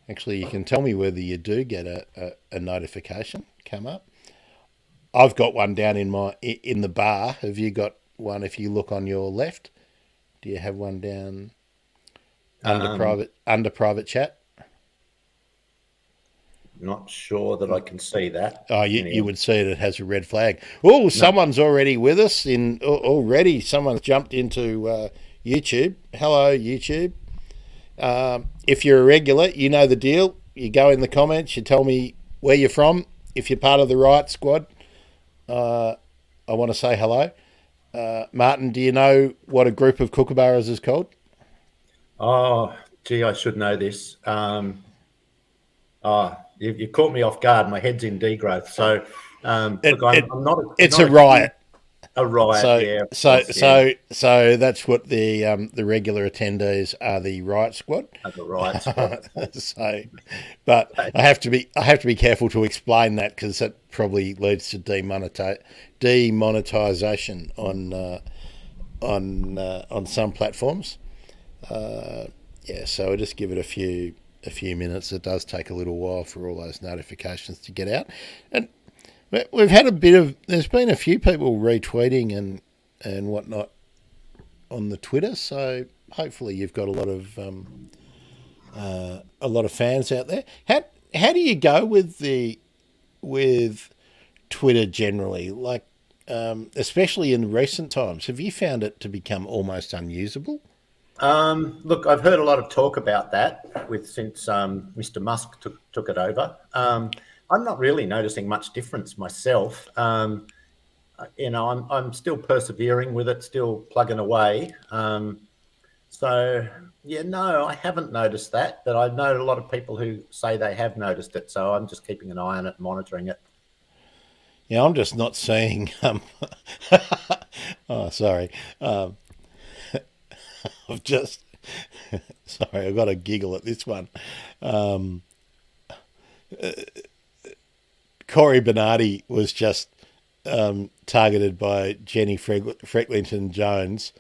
Actually, you can tell me whether you do get a notification come up. I've got one down in the bar. Have you got one? If you look on your left, do you have one down Um, under private chat? Not sure that I can see that. Oh, you Anyway, would see it has a red flag. Oh, no. someone's already with us. Already, someone's jumped into YouTube. Hello, YouTube. If you're a regular, you know the deal. You go in the comments. You tell me where you're from. If you're part of the Riot Squad, I want to say hello. Martin, do you know what a group of kookaburras is called? Oh, gee, I should know this. You caught me off guard. My head's in degrowth. So, look, It, it I'm it's not a a huge. riot. A riot, So yeah, of so course, yeah, so so that's what the regular attendees are, the Riot Squad. as a riot squad. So, but I have to be careful to explain that because that probably leads to demonetization on some platforms. Yeah, so I just give it a few minutes. It does take a little while for all those notifications to get out, and we've had a bit of. There's been a few people retweeting and whatnot on the Twitter, so hopefully you've got a lot of fans out there. How do you go with Twitter generally? Like, especially in recent times, have you found it to become almost unusable? Look, I've heard a lot of talk about that since Mr. Musk took it over. I'm not really noticing much difference myself. I'm still persevering with it, still plugging away. So yeah, no, I haven't noticed that, but I know a lot of people who say they have noticed it. So I'm just keeping an eye on it, monitoring it. Yeah, I'm just not seeing. Oh, sorry. I've just. Sorry, I've got a giggle at this one. Um, Corey Bernardi was just targeted by Jenny Frecklington Jones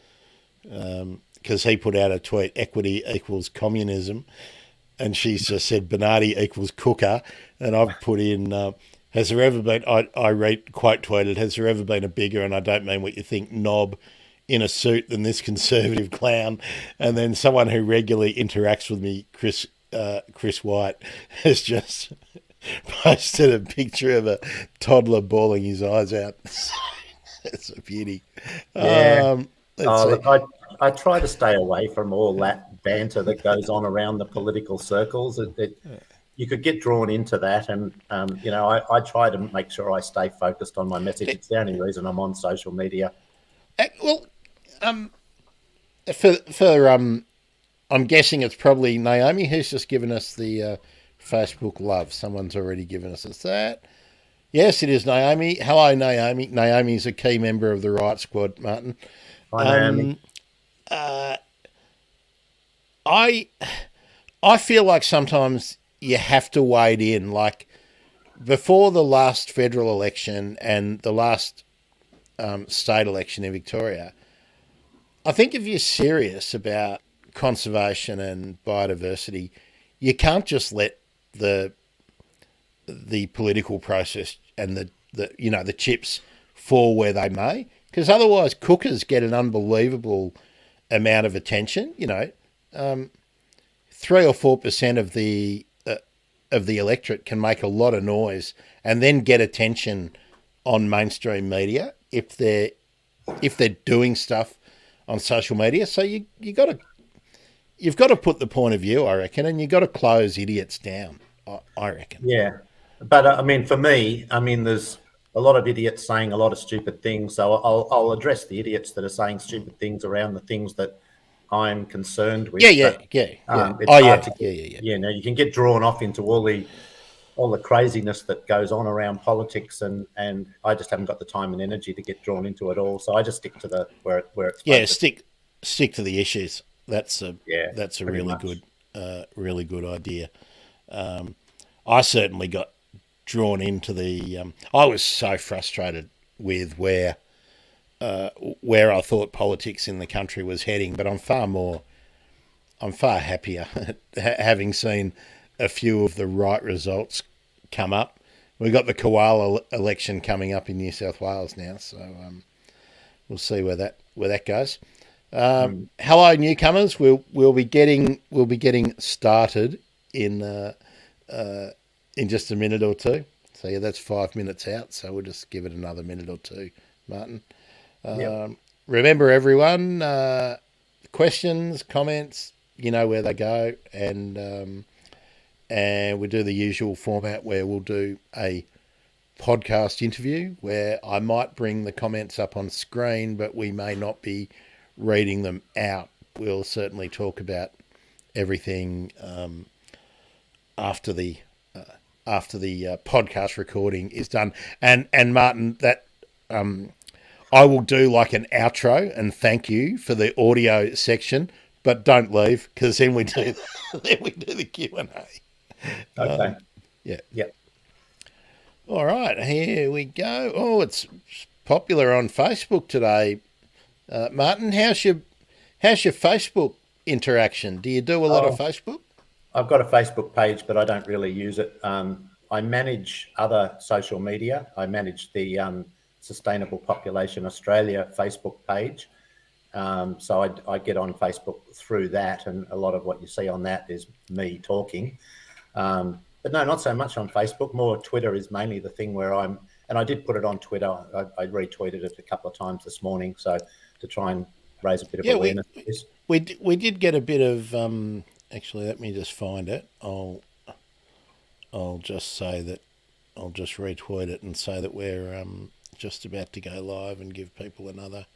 because he put out a tweet: "Equity equals communism," and she's just said Bernardi equals cooker, and I've put in. Has there ever been? I read quote tweeted. Has there ever been a bigger, and I don't mean what you think, knob in a suit than this conservative clown? And then someone who regularly interacts with me, Chris White, has just posted a picture of a toddler bawling his eyes out. It's a beauty. Yeah. Let's Oh, see. look, I try to stay away from all that banter that goes on around the political circles. You could get drawn into that, and I try to make sure I stay focused on my message. It's the only reason I'm on social media. Well, for I'm guessing it's probably Naomi who's just given us the Facebook love. Someone's already given us that. Yes, it is Naomi. Hello, Naomi. Naomi's a key member of the Riot Squad, Martin. Hi, Naomi. I I feel like sometimes you have to wade in. Like before the last federal election and the last state election in Victoria, I think if you're serious about conservation and biodiversity, you can't just let the the political process and the chips fall where they may, because otherwise cookers get an unbelievable amount of attention. 3 or 4% of the electorate can make a lot of noise and then get attention on mainstream media if they're doing stuff on social media. So you've got to put the point of view, I reckon, and you've got to close idiots down. I reckon. Yeah, but I mean, for me, I mean, there's a lot of idiots saying a lot of stupid things. So I'll address the idiots that are saying stupid things around the things that I'm concerned Yeah, with. yeah, But yeah, yeah. it's Oh, hard yeah, to yeah, get. yeah, yeah. You can get drawn off into all the craziness that goes on around politics, and I just haven't got the time and energy to get drawn into it all. So I just stick to the where it's Yeah, focused. stick to the issues. That's a Yeah, that's a pretty really much. good idea. I certainly got drawn into the. I was so frustrated with where I thought politics in the country was heading, but I'm far happier having seen a few of the right results come up. We've got the koala election coming up in New South Wales now, so we'll see where that goes. Hello, newcomers. We'll be getting started in just a minute or two. So yeah, that's 5 minutes out. So we'll just give it another minute or two, Martin. Yep. Remember, everyone, questions, comments, you know where they go, and we do the usual format where we'll do a podcast interview where I might bring the comments up on screen, but we may not be reading them out. We'll certainly talk about everything after the podcast recording is done. And Martin, that I will do like an outro and thank you for the audio section, but don't leave because then we do the Q&A. Okay. Yeah. Yep. All right, here we go. Oh, it's popular on Facebook today. Martin, how's your Facebook interaction? Do you do a lot of Facebook? I've got a Facebook page, but I don't really use it. I manage other social media. I manage the Sustainable Population Australia Facebook page. So I get on Facebook through that, and a lot of what you see on that is me talking. But no, not so much on Facebook. More Twitter is mainly the thing where and I did put it on Twitter. I retweeted it a couple of times this morning, so to try and raise a bit of awareness. We did get a bit of. Actually, let me just find it. I'll just say that I'll just retweet it and say that we're just about to go live and give people another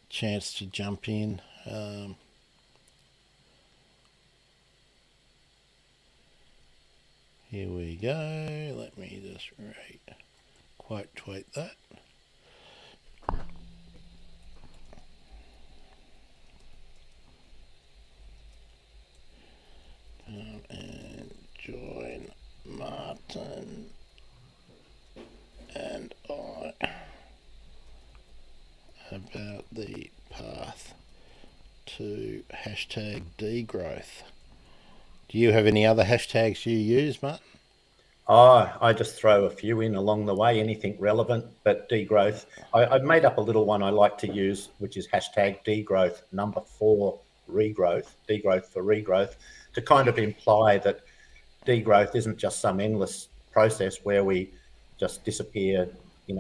chance to jump in. Here we go. Let me just quote tweet that. And join Martin and I about the path to #degrowth. Do you have any other hashtags you use, Martin? I just throw a few in along the way, anything relevant, but degrowth. I've made up a little one I like to use, which is #degrowth, #4 regrowth, degrowth for regrowth, to kind of imply that degrowth isn't just some endless process where we just disappear,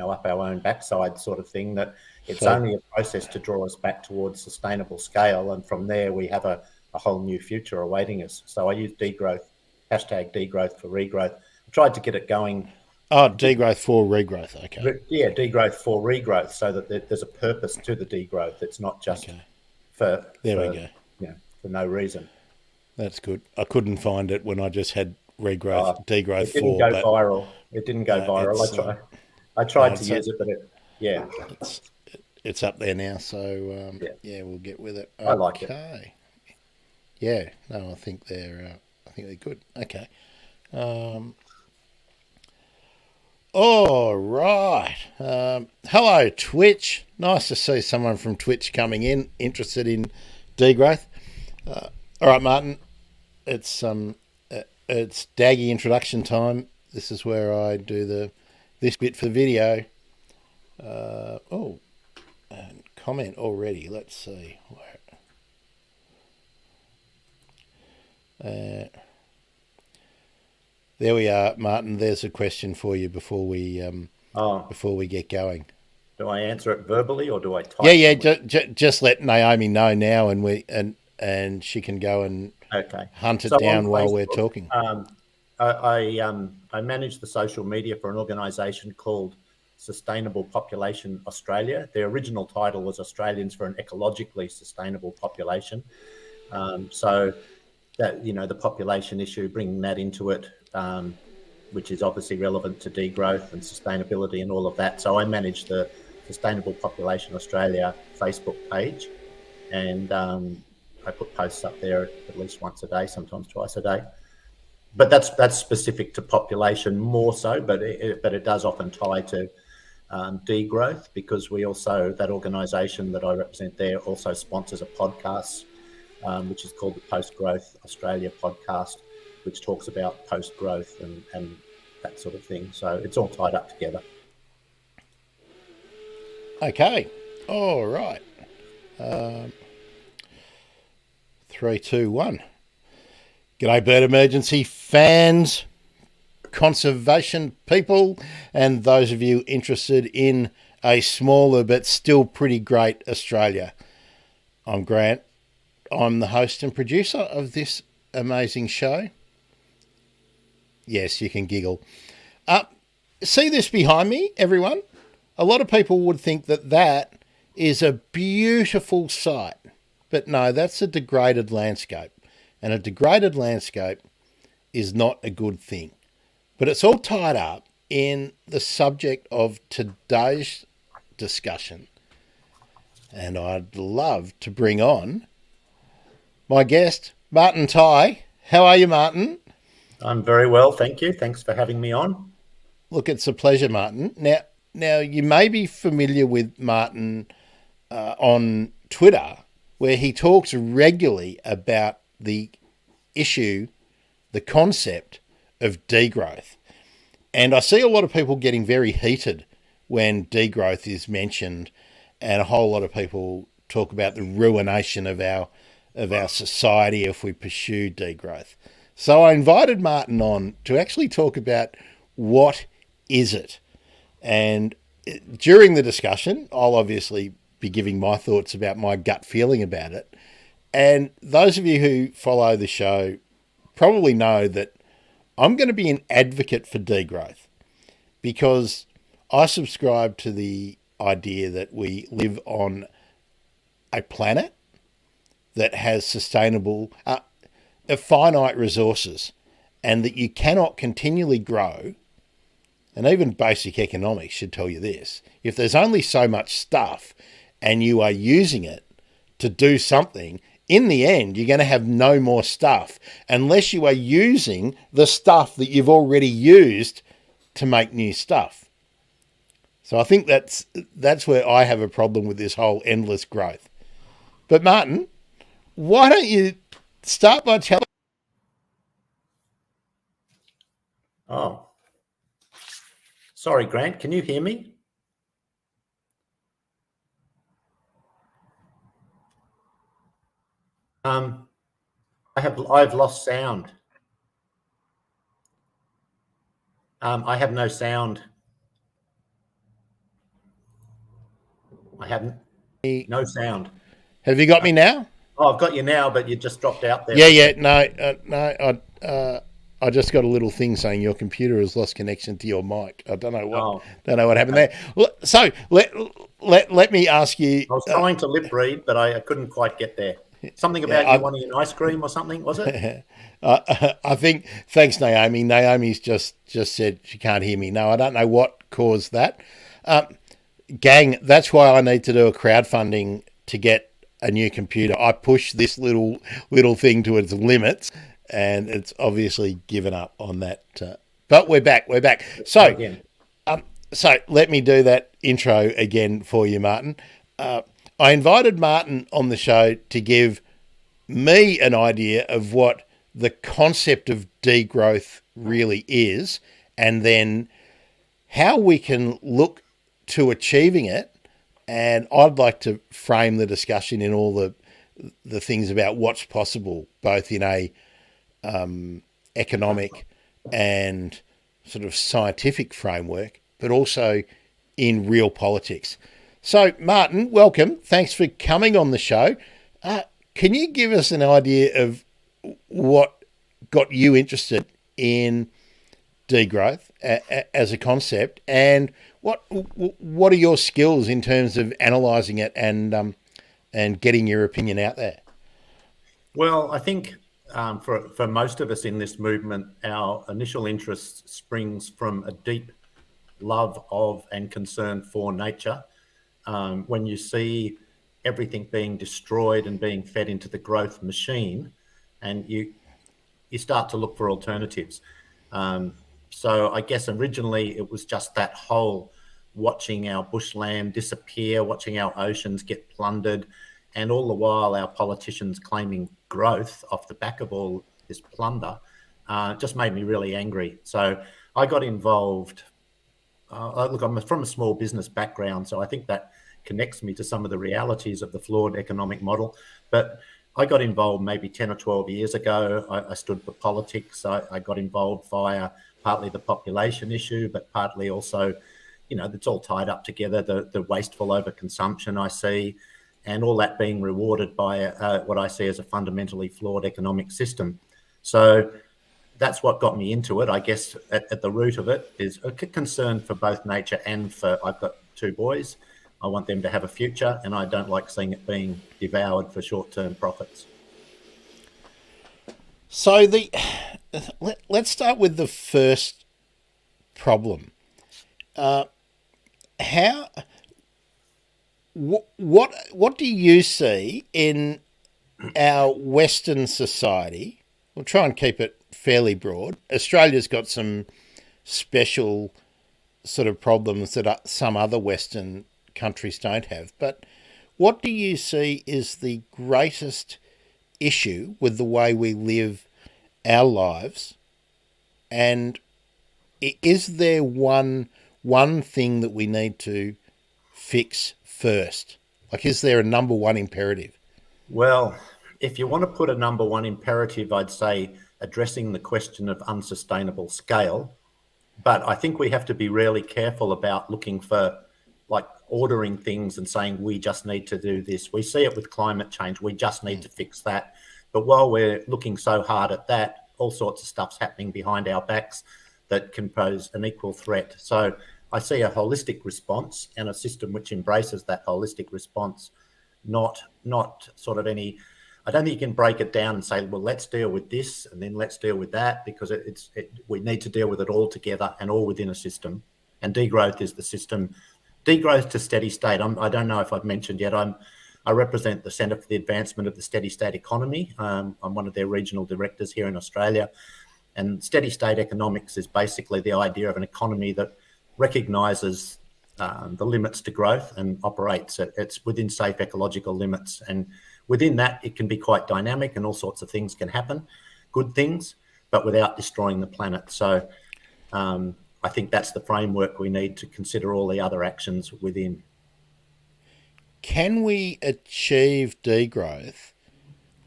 up our own backside sort of thing, that it's only a process to draw us back towards sustainable scale. And from there, we have a whole new future awaiting us. So I use degrowth, #degrowth for regrowth. I tried to get it going. Oh, degrowth for regrowth. Okay. Yeah, degrowth for regrowth, so that there's a purpose to the degrowth. It's not just for we go. For no reason. That's good. I couldn't find it when I just had regrowth, degrowth it didn't for. Go viral. It didn't go viral. I tried to use it, but it's up there now. So we'll get with it. I like it. Okay. Yeah. No, I think they're good. Okay. All right. Hello, Twitch. Nice to see someone from Twitch coming in, interested in degrowth. All right, Martin. It's Daggy introduction time. This is where I do this bit for the video. And comment already. Let's see. There we are, Martin. There's a question for you before we get going. Do I answer it verbally or do I type? Yeah. Just let Naomi know now, and she can go and hunt it down while we're talking. I manage the social media for an organisation called Sustainable Population Australia. Their original title was Australians for an Ecologically Sustainable Population. So that, the population issue, bringing that into it, which is obviously relevant to degrowth and sustainability and all of that. So I manage the Sustainable Population Australia Facebook page, and I put posts up there at least once a day, sometimes twice a day. But that's specific to population more so, but it does often tie to degrowth, because we also, that organisation that I represent there also sponsors a podcast, which is called the Post Growth Australia podcast. which talks about post-growth and that sort of thing. So it's all tied up together. Okay. All right. 3, 2, 1. G'day, bird emergency fans, conservation people, and those of you interested in a smaller but still pretty great Australia. I'm Grant. I'm the host and producer of this amazing show. Yes, you can giggle. See this behind me, everyone? A lot of people would think that that is a beautiful sight. But no, that's a degraded landscape. And a degraded landscape is not a good thing. But it's all tied up in the subject of today's discussion. And I'd love to bring on my guest, Martin Tye. How are you, Martin? I'm very well, thank you. Thanks for having me on. Look, it's a pleasure, Martin. Now you may be familiar with Martin on Twitter, where he talks regularly about the issue, the concept of degrowth. And I see a lot of people getting very heated when degrowth is mentioned, and a whole lot of people talk about the ruination of our society if we pursue degrowth. So I invited Martin on to actually talk about what is it. And during the discussion, I'll obviously be giving my thoughts about my gut feeling about it. And those of you who follow the show probably know that I'm going to be an advocate for degrowth, because I subscribe to the idea that we live on a planet that has sustainable, finite resources, and that you cannot continually grow. And even basic economics should tell you this. If there's only so much stuff and you are using it to do something, in the end, you're going to have no more stuff unless you are using the stuff that you've already used to make new stuff. So I think that's where I have a problem with this whole endless growth. But Martin, why don't you start by telling... Oh, sorry, Grant, can you hear me? I've lost sound. I have no sound. I haven't. No sound. Have you got me now? Oh, I've got you now, but you just dropped out there. Yeah. No. I just got a little thing saying your computer has lost connection to your mic. I don't know what happened there. So let me ask you. I was trying to lip read, but I couldn't quite get there. Something about you wanting an ice cream or something, was it? I think, thanks, Naomi. Naomi's just said she can't hear me. No, I don't know what caused that. Gang, that's why I need to do a crowdfunding to get a new computer. I pushed this little thing to its limits, and it's obviously given up on that. But we're back. So, so let me do that intro again for you, Martin. I invited Martin on the show to give me an idea of what the concept of degrowth really is, and then how we can look to achieving it. And I'd like to frame the discussion in all the things about what's possible, both in a economic and sort of scientific framework, but also in real politics. So, Martin, welcome. Thanks for coming on the show. Can you give us an idea of what got you interested in degrowth as a concept, and what are your skills in terms of analysing it and getting your opinion out there? Well, I think for most of us in this movement, our initial interest springs from a deep love of and concern for nature. When you see everything being destroyed and being fed into the growth machine, and you start to look for alternatives. So I guess originally it was just that whole watching our bushland disappear, watching our oceans get plundered, and all the while our politicians claiming growth off the back of all this plunder. just made me really angry. So I got involved. Look, I'm from a small business background, so I think that connects me to some of the realities of the flawed economic model. But I got involved maybe 10 or 12 years ago. I stood for politics. I got involved via partly the population issue, but partly also, it's all tied up together, the wasteful overconsumption I see, and all that being rewarded by what I see as a fundamentally flawed economic system. So that's what got me into it. I guess at the root of it is a concern for both nature and for, I've got 2 boys. I want them to have a future, and I don't like seeing it being devoured for short-term profits. So let's start with the first problem. What do you see in our Western society? We'll try and keep it fairly broad. Australia's got some special sort of problems that some other Western countries don't have. But what do you see is the greatest issue with the way we live our lives? And is there one thing that we need to fix first? Like, is there a number one imperative? Well, if you want to put a number one imperative, I'd say addressing the question of unsustainable scale. But I think we have to be really careful about looking for, like, ordering things and saying we just need to do this. We see it with climate change. We just need to fix that. But while we're looking so hard at that, all sorts of stuff's happening behind our backs that can pose an equal threat. So I see a holistic response and a system which embraces that holistic response, not sort of any. I don't think you can break it down and say, well, let's deal with this and then let's deal with that, because we need to deal with it all together and all within a system. And degrowth is the system. Degrowth to steady state. I don't know if I've mentioned yet. I represent the Centre for the Advancement of the Steady State Economy. I'm one of their regional directors here in Australia. And steady state economics is basically the idea of an economy that recognises the limits to growth and operates it's within safe ecological limits. And within that, it can be quite dynamic and all sorts of things can happen, good things, but without destroying the planet. So I think that's the framework we need to consider all the other actions within. Can we achieve degrowth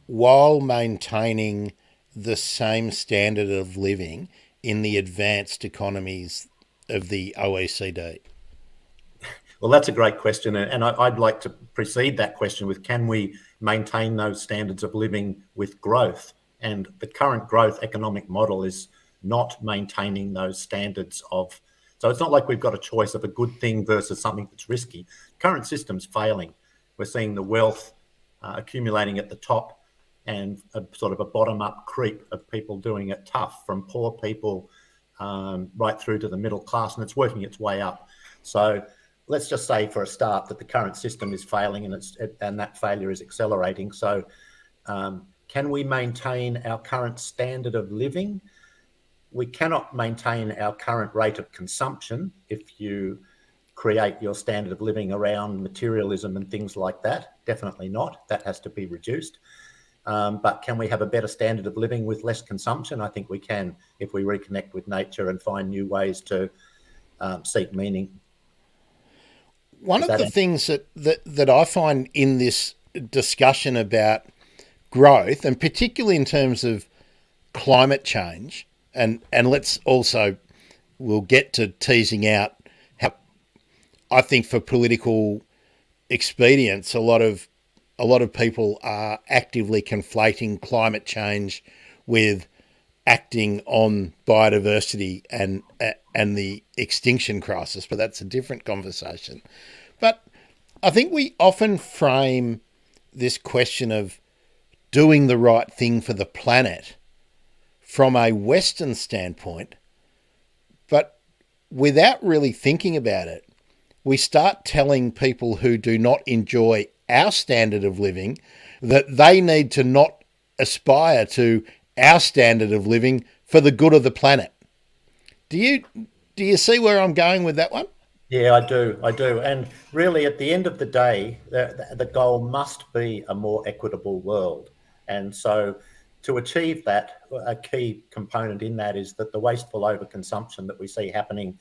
while maintaining the same standard of living in the advanced economies of the OECD? Well, that's a great question. And I'd like to precede that question with, can we maintain those standards of living with growth? And the current growth economic model is not maintaining those standards of. So it's not like we've got a choice of a good thing versus something that's risky. Current system's failing. We're seeing the wealth accumulating at the top and a sort of a bottom-up creep of people doing it tough, from poor people right through to the middle class, and it's working its way up. So let's just say for a start that the current system is failing and that failure is accelerating. So can we maintain our current standard of living? We cannot maintain our current rate of consumption if you create your standard of living around materialism and things like that. Definitely not. That has to be reduced. But can we have a better standard of living with less consumption? I think we can, if we reconnect with nature and find new ways to seek meaning. One of the things that I find in this discussion about growth, and particularly in terms of climate change, and let's also, we'll get to teasing out how I think for political expedience, a lot of people are actively conflating climate change with acting on biodiversity and the extinction crisis, but that's a different conversation. But I think we often frame this question of doing the right thing for the planet from a Western standpoint, but without really thinking about it, we start telling people who do not enjoy our standard of living that they need to not aspire to our standard of living for the good of the planet. Do you see where I'm going with that one? Yeah, I do. And really, at the end of the day, the goal must be a more equitable world. And so to achieve that, a key component in that is that the wasteful overconsumption that we see happening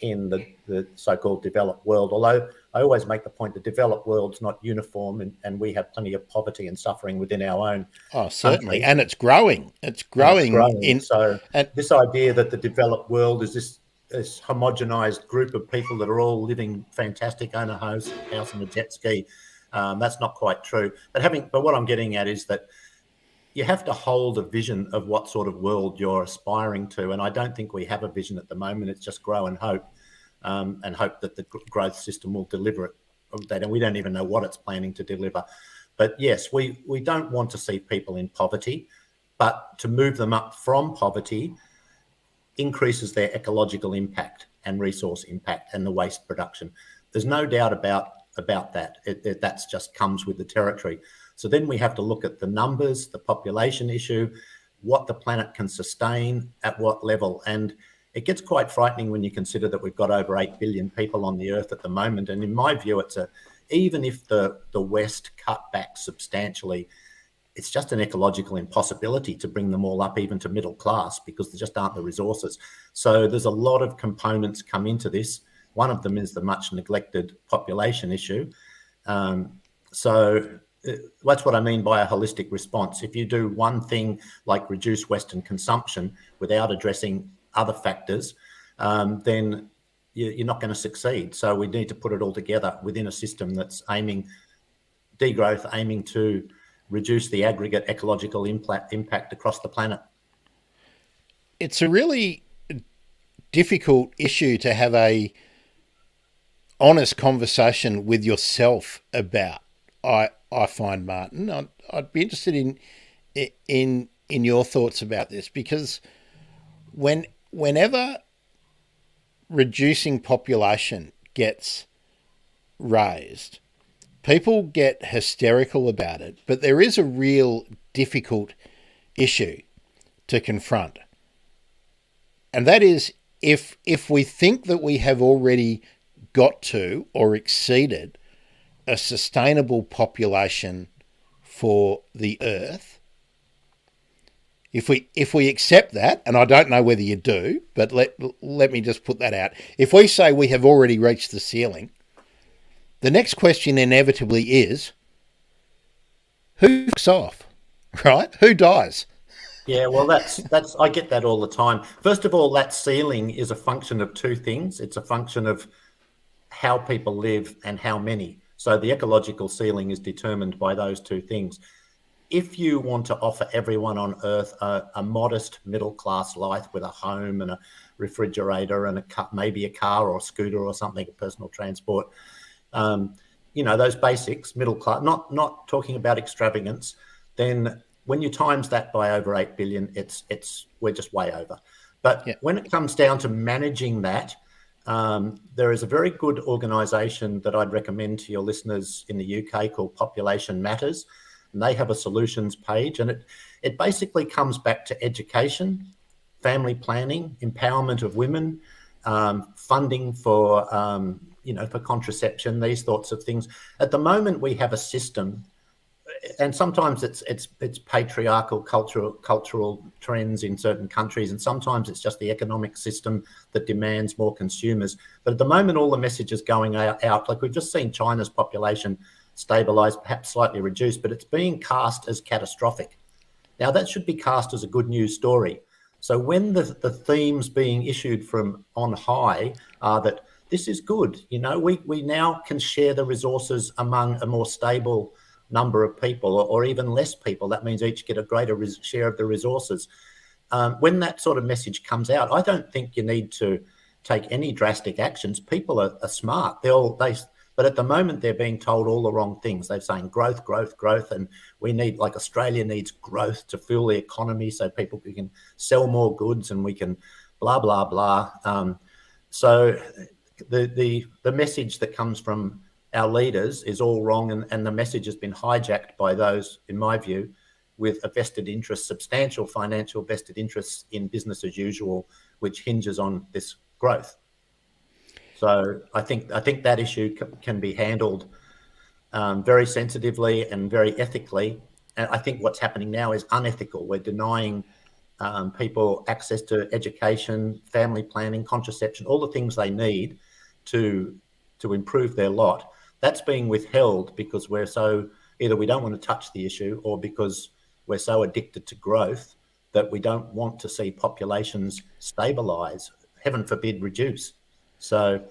in the so-called developed world, although I always make the point the developed world's not uniform, and we have plenty of poverty and suffering within our own certainly. country. And it's growing. It's growing. So this idea that the developed world is this homogenized group of people that are all living fantastic, own a house and a jet ski, that's not quite true. But what I'm getting at is that you have to hold a vision of what sort of world you're aspiring to. And I don't think we have a vision at the moment. It's just grow and hope that the growth system will deliver it. And we don't even know what it's planning to deliver. But yes, we don't want to see people in poverty, but to move them up from poverty increases their ecological impact and resource impact and the waste production. There's no doubt about that. That's just comes with the territory. So then we have to look at the numbers, the population issue, what the planet can sustain at what level. And it gets quite frightening when you consider that we've got over 8 billion people on the earth at the moment. And in my view, even if the West cut back substantially, it's just an ecological impossibility to bring them all up even to middle class, because there just aren't the resources. So there's a lot of components come into this. One of them is the much neglected population issue. So that's what I mean by a holistic response. If you do one thing like reduce Western consumption without addressing other factors, then you're not going to succeed. So we need to put it all together within a system that's aiming to reduce the aggregate ecological impact across the planet. It's a really difficult issue to have a honest conversation with yourself about. I find, Martin, I'd be interested in your thoughts about this, because whenever reducing population gets raised, people get hysterical about it, but there is a real difficult issue to confront. And that is, if we think that we have already got to or exceeded a sustainable population for the Earth, if we accept that, and I don't know whether you do, but let me just put that out. If we say we have already reached the ceiling, the next question inevitably is, who fucks off, right? Who dies? Yeah, well, that's I get that all the time. First of all, that ceiling is a function of two things. It's a function of how people live and how many. So the ecological ceiling is determined by those two things. If you want to offer everyone on Earth a modest middle-class life with a home and a refrigerator and maybe a car or a scooter or something, a personal transport, those basics, middle class, not talking about extravagance, then when you times that by over 8 billion, we're just way over. But when it comes down to managing that, there is a very good organisation that I'd recommend to your listeners in the UK called Population Matters, and they have a solutions page, and it basically comes back to education, family planning, empowerment of women, funding for for contraception, these sorts of things. At the moment, we have a system, and sometimes it's patriarchal cultural trends in certain countries, and sometimes it's just the economic system that demands more consumers. But at the moment, all the messages going out, like we've just seen China's population stabilise, perhaps slightly reduced, but it's being cast as catastrophic. Now, that should be cast as a good news story. So when the themes being issued from on high are that this is good, we now can share the resources among a more stable number of people, or even less people. That means each get a greater share of the resources. When that sort of message comes out, I don't think you need to take any drastic actions. People are smart. But at the moment, they're being told all the wrong things. They're saying growth, and we need, like Australia needs growth to fuel the economy so people can sell more goods and we can blah, blah, blah. So the message that comes from our leaders is all wrong, and the message has been hijacked by those, in my view, with a vested interest, substantial financial vested interests in business as usual, which hinges on this growth. So I think that issue can be handled very sensitively and very ethically, I think what's happening now is unethical. We're denying people access to education, family planning, contraception, all the things they need to improve their lot. That's being withheld because either we don't want to touch the issue, or because we're so addicted to growth that we don't want to see populations stabilise, heaven forbid reduce. So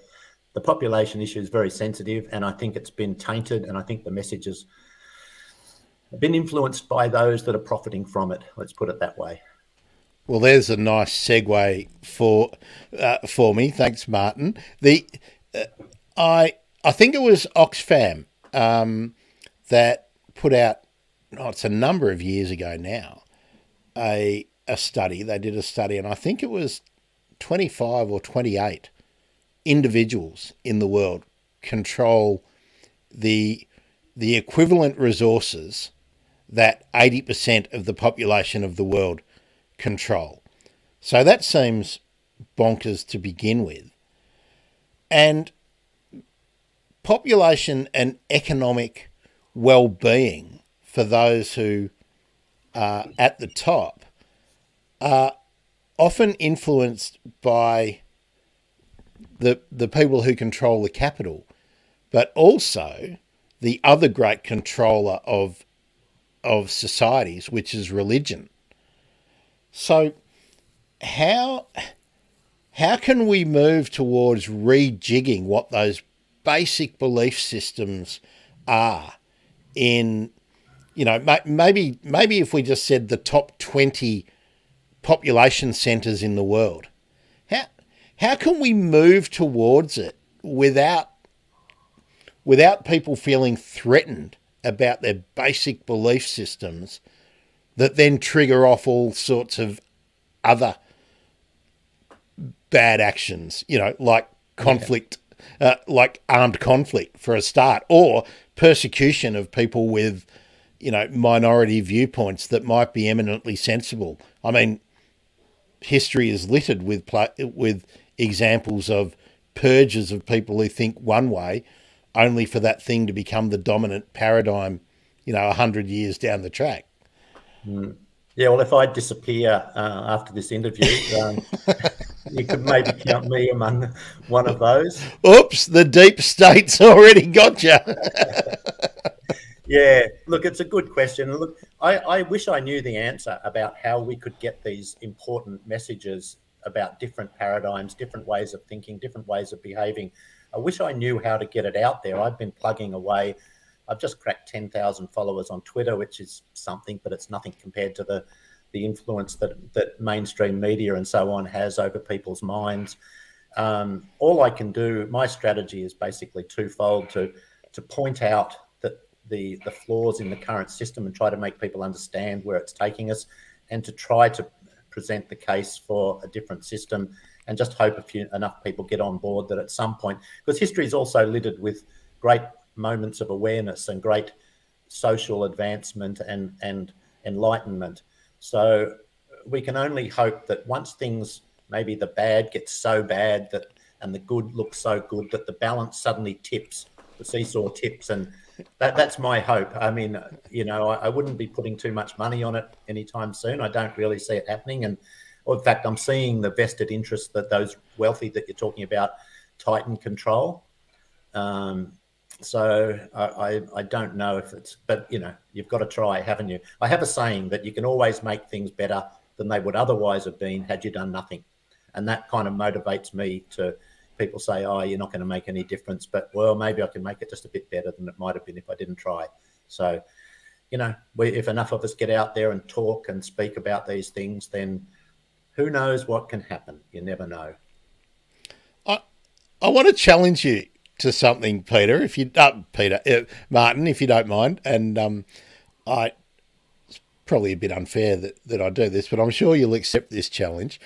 the population issue is very sensitive, and I think it's been tainted, and I think the message has been influenced by those that are profiting from it. Let's put it that way. Well, there's a nice segue for me. Thanks, Martin. I think it was Oxfam that put out, it's a number of years ago now, a study. They did a study, and I think it was 25 or 28 individuals in the world control the equivalent resources that 80% of the population of the world control. So that seems bonkers to begin with. And population and economic well-being for those who are at the top are often influenced by the people who control the capital, but also the other great controller of societies, which is religion. So how can we move towards rejigging what those basic belief systems are in, maybe if we just said the top 20 population centres in the world, how can we move towards it without people feeling threatened about their basic belief systems that then trigger off all sorts of other bad actions, like conflict, like armed conflict for a start, or persecution of people with, minority viewpoints that might be eminently sensible. I mean, history is littered with examples of purges of people who think one way, only for that thing to become the dominant paradigm, 100 years down the track. Yeah, well, if I disappear after this interview, you could maybe count me among one of those. Oops, the deep state's already got you. Yeah, look, it's a good question. Look, I wish I knew the answer about how we could get these important messages about different paradigms, different ways of thinking, different ways of behaving. I wish I knew how to get it out there. I've been plugging away. I've just cracked 10,000 followers on Twitter, which is something, but it's nothing compared to the influence that mainstream media and so on has over people's minds. All I can do, my strategy is basically twofold: to point out the flaws in the current system and try to make people understand where it's taking us, and to try to present the case for a different system, and just hope enough people get on board that at some point, because history is also littered with great moments of awareness and great social advancement and enlightenment. So we can only hope that once things, maybe the bad gets so bad that and the good looks so good, that the balance suddenly tips, the seesaw tips, and that's my hope. I mean, I wouldn't be putting too much money on it anytime soon. I don't really see it happening, in fact, I'm seeing the vested interest that those wealthy that you're talking about tighten control. So I don't know if it's, but you've got to try, haven't you? I have a saying that you can always make things better than they would otherwise have been had you done nothing. And that kind of motivates me to, people say, oh, you're not going to make any difference, but well, maybe I can make it just a bit better than it might have been if I didn't try. So, if enough of us get out there and talk and speak about these things, then who knows what can happen? You never know. I want to challenge you to something, Peter, Martin, if you don't mind. And it's probably a bit unfair that I do this, but I'm sure you'll accept this challenge.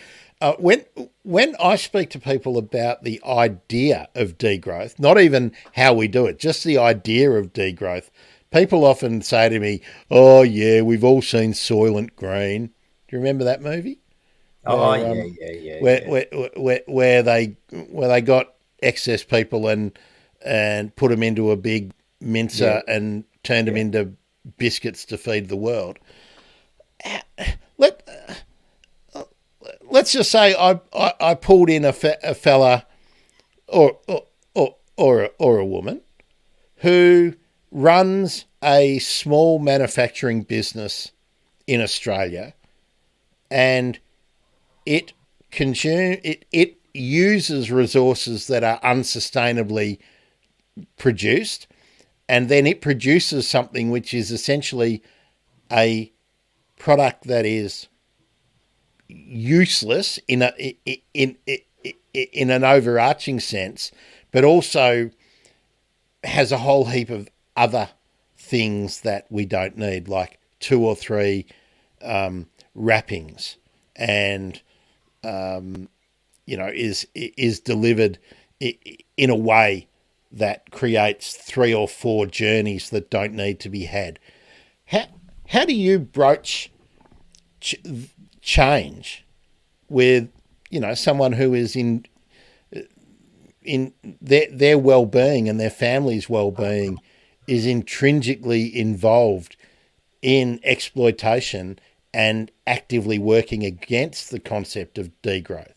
When I speak to people about the idea of degrowth, not even how we do it, just the idea of degrowth, people often say to me, oh, yeah, we've all seen Soylent Green. Do you remember that movie? Yeah. Where they got excess people and put them into a big mincer and turned them into biscuits to feed the world. Let let's just say I pulled in a fella or a woman who runs a small manufacturing business in Australia, and it uses resources that are unsustainably produced, and then it produces something which is essentially a product that is useless in an overarching sense, but also has a whole heap of other things that we don't need, like 2 or 3 wrappings, and is delivered in a way that creates 3 or 4 journeys that don't need to be had. How do you broach change with someone who is in their well-being and their family's well-being is intrinsically involved in exploitation and actively working against the concept of degrowth?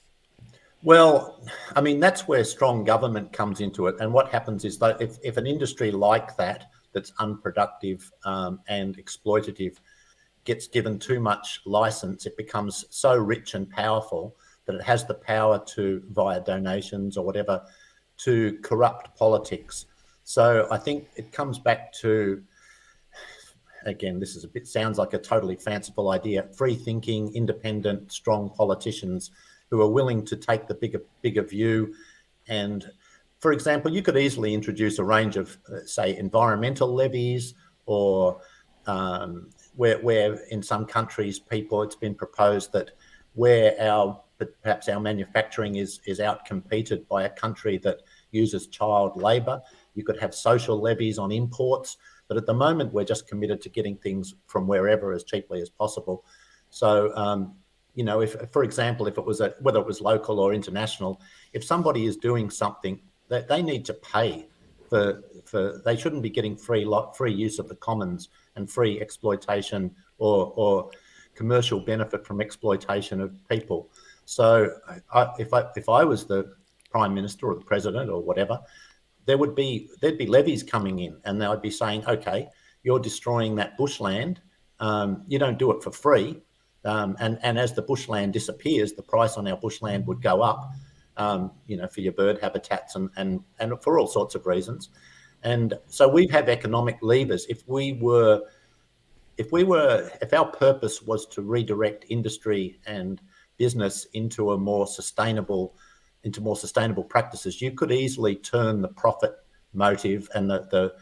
Well, I mean, that's where strong government comes into it. And what happens is that if an industry like that's unproductive and exploitative gets given too much license, it becomes so rich and powerful that it has the power to, via donations or whatever, to corrupt politics. So I think it comes back to, again, this is sounds like a totally fanciful idea, free thinking, independent, strong politicians who are willing to take the bigger view. And for example, you could easily introduce a range of, say, environmental levies, or where in some countries, it's been proposed that where perhaps our manufacturing is outcompeted by a country that uses child labour, you could have social levies on imports. But at the moment, we're just committed to getting things from wherever as cheaply as possible. So, if, for example, if it was whether it was local or international, if somebody is doing something that they need to pay for, they shouldn't be getting free use of the commons and free exploitation or commercial benefit from exploitation of people. So, if I was the Prime Minister or the President or whatever, there'd be levies coming in, and they would be saying, okay, you're destroying that bushland. You don't do it for free. And as the bushland disappears, the price on our bushland would go up, for your bird habitats and for all sorts of reasons. And so we have economic levers. If our purpose was to redirect industry and business into more sustainable practices, you could easily turn the profit motive and the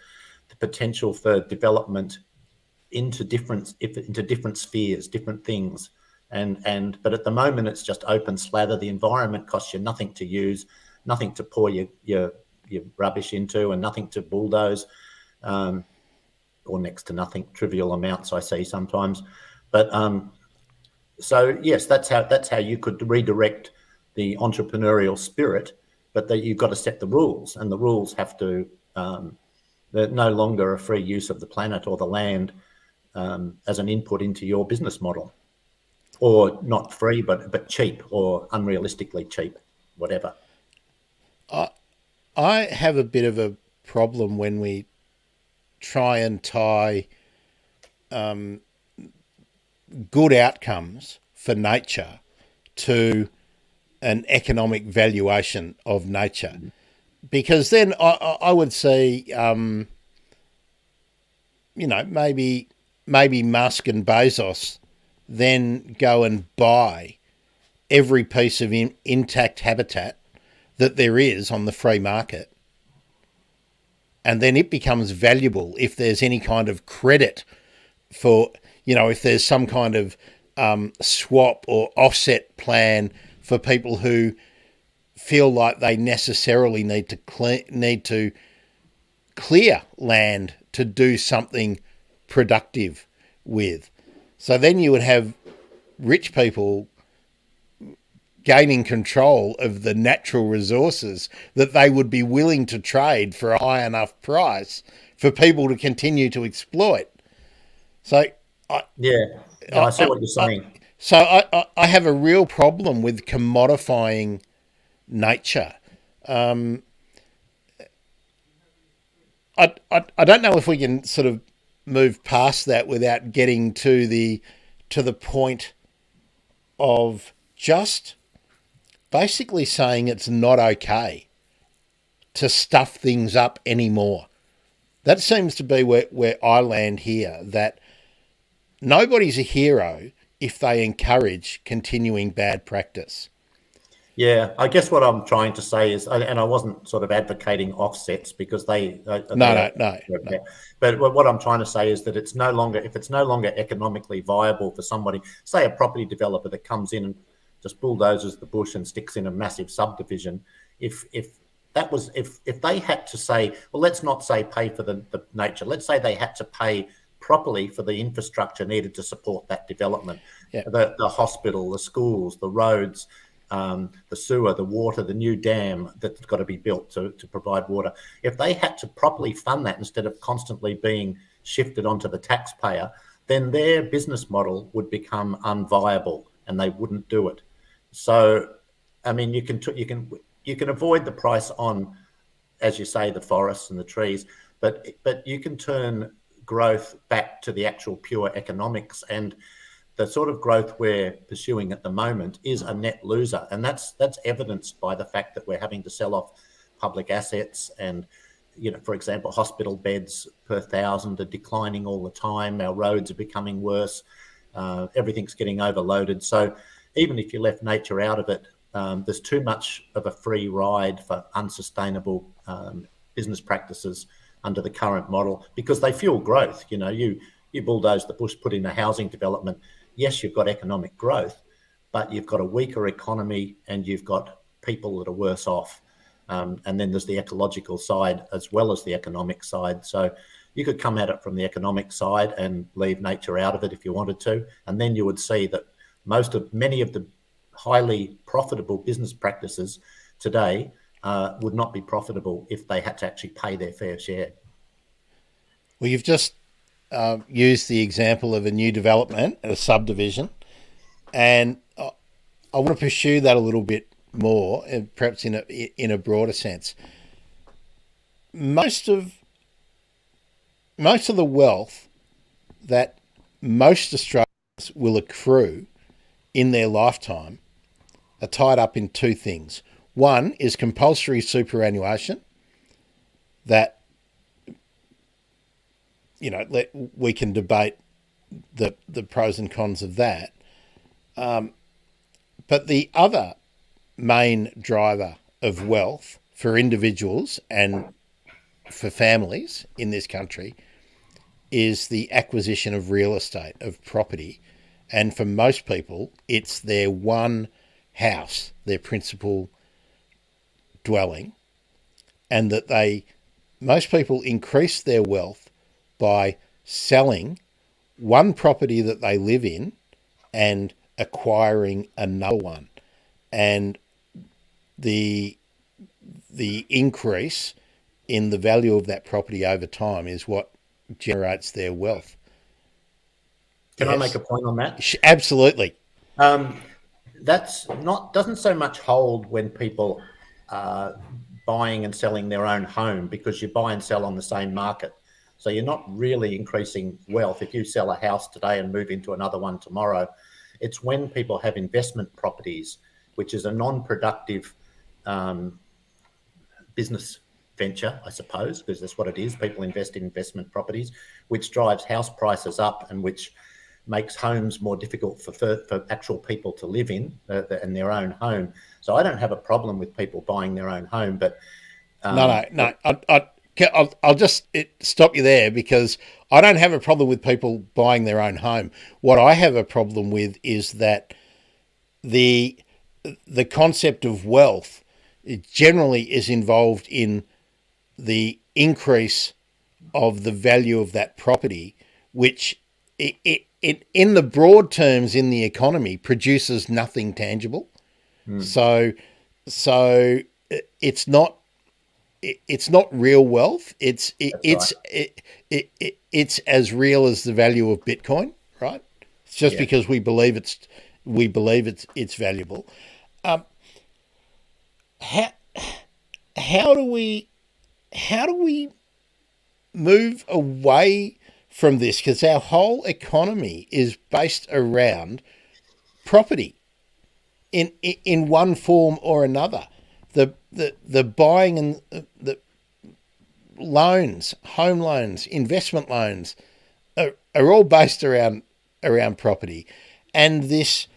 potential for development into different spheres, different things. But at the moment, it's just open slather. The environment costs you nothing to use, nothing to pour your rubbish into, and nothing to bulldoze, or next to nothing, trivial amounts I see sometimes. But so yes, that's how you could redirect the entrepreneurial spirit, but that you've got to set the rules, and the rules have to, they're no longer a free use of the planet or the land as an input into your business model, or not free, but cheap or unrealistically cheap, whatever. I have a bit of a problem when we try and tie good outcomes for nature to an economic valuation of nature, because then I would see, maybe Musk and Bezos then go and buy every piece of intact habitat that there is on the free market, and then it becomes valuable if there's any kind of credit for, if there's some kind of swap or offset plan for people who feel like they necessarily need to clear land to do something productive with. So then you would have rich people gaining control of the natural resources that they would be willing to trade for a high enough price for people to continue to exploit. So I, Yeah. No, I see what you're saying. I have a real problem with commodifying nature. I don't know if we can sort of move past that without getting to the point of just basically saying it's not okay to stuff things up anymore. That seems to be where I land here, that nobody's a hero if they encourage continuing bad practice. Yeah, I guess what I'm trying to say is, and I wasn't sort of advocating offsets because No, they are, no, no, no. but what I'm trying to say is that it's no longer, if it's no longer economically viable for somebody, say a property developer that comes in and just bulldozes the bush and sticks in a massive subdivision, if that was, if they had to say, well, let's not say pay for the nature, let's say they had to pay properly for the infrastructure needed to support that development, Yeah. the hospital, the schools, the roads, the sewer, the water, the new dam that's got to be built to provide water. If they had to properly fund that instead of constantly being shifted onto the taxpayer, then their business model would become unviable and they wouldn't do it. So, I mean, you can avoid the price on, as you say, the forests and the trees, but you can turn growth back to the actual pure economics, and the sort of growth we're pursuing at the moment is a net loser. And that's evidenced by the fact that we're having to sell off public assets and, for example, hospital beds per thousand are declining all the time. Our roads are becoming worse. Everything's getting overloaded. So even if you left nature out of it, there's too much of a free ride for unsustainable business practices under the current model because they fuel growth. You bulldoze the bush, put in a housing development. Yes, you've got economic growth, but you've got a weaker economy and you've got people that are worse off. And then there's the ecological side as well as the economic side. So you could come at it from the economic side and leave nature out of it if you wanted to. And then you would see that many of the highly profitable business practices today would not be profitable if they had to actually pay their fair share. Well, you've just used the example of a new development, a subdivision, and I want to pursue that a little bit more, and perhaps in a broader sense. Most of the wealth that most Australians will accrue in their lifetime are tied up in two things. One is compulsory superannuation, that we can debate the pros and cons of that. But the other main driver of wealth for individuals and for families in this country is the acquisition of real estate, of property. And for most people, it's their one house, their principal dwelling, and that most people increase their wealth by selling one property that they live in and acquiring another one. And the increase in the value of that property over time is what generates their wealth. Can I make a point on that? Absolutely. Doesn't so much hold when people are buying and selling their own home, because you buy and sell on the same market. So you're not really increasing wealth if you sell a house today and move into another one tomorrow. It's when people have investment properties, which is a non-productive business venture, I suppose, because that's what it is. People invest in investment properties, which drives house prices up and which makes homes more difficult for actual people to live in their own home. So I don't have a problem with people buying their own home, but no. I'll just stop you there, because I don't have a problem with people buying their own home. What I have a problem with is that the concept of wealth generally is involved in the increase of the value of that property, which it in the broad terms in the economy produces nothing tangible. So it's not it's not real wealth. That's right. It's as real as the value of Bitcoin, right? It's just Yeah. because we believe it's valuable. How how do we move away from this? Because our whole economy is based around property in one form or another. The buying and the loans, home loans, investment loans are all based around property, and this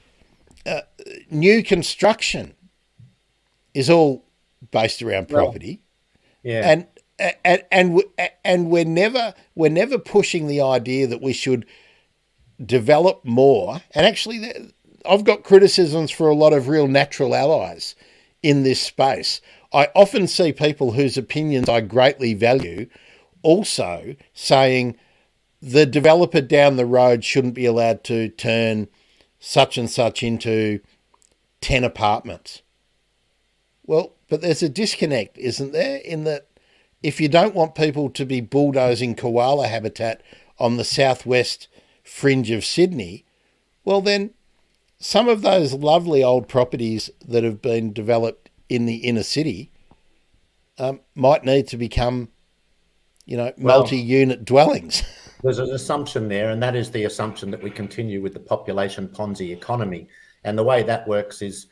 new construction is all based around Well, property, yeah. and and we're never pushing the idea that we should develop more. And actually, I've got criticisms for a lot of real natural allies in this space. I often see people whose opinions I greatly value also saying the developer down the road shouldn't be allowed to turn such and such into 10 apartments. Well, but there's a disconnect, isn't there? In that if you don't want people to be bulldozing koala habitat on the southwest fringe of Sydney, well, then some of those lovely old properties that have been developed in the inner city might need to become, Well, multi-unit dwellings. there's an assumption there, and that is the assumption that we continue with the population Ponzi economy. And the way that works is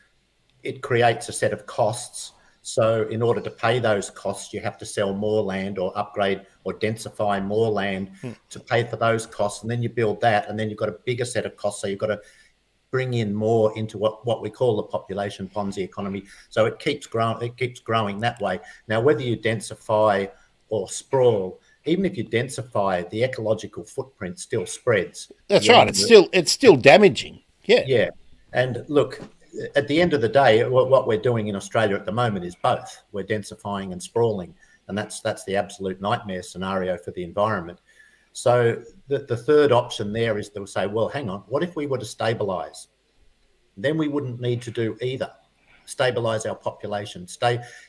it creates a set of costs. So in order to pay those costs, you have to sell more land or upgrade or densify more land to pay for those costs. And then you build that, and then you've got a bigger set of costs. So you've got to bring in more into what we call the population Ponzi economy. So it keeps growing that way. Now, whether you densify or sprawl, even if you densify, the ecological footprint still spreads That's right. beyond It's still damaging. Yeah. yeah. And look, at the end of the day, what we're doing in Australia at the moment is both. We're densifying and sprawling, and that's the absolute nightmare scenario for the environment. So the third option there is to say, well, hang on, what if we were to stabilise? Then we wouldn't need to do either. Stabilise our population,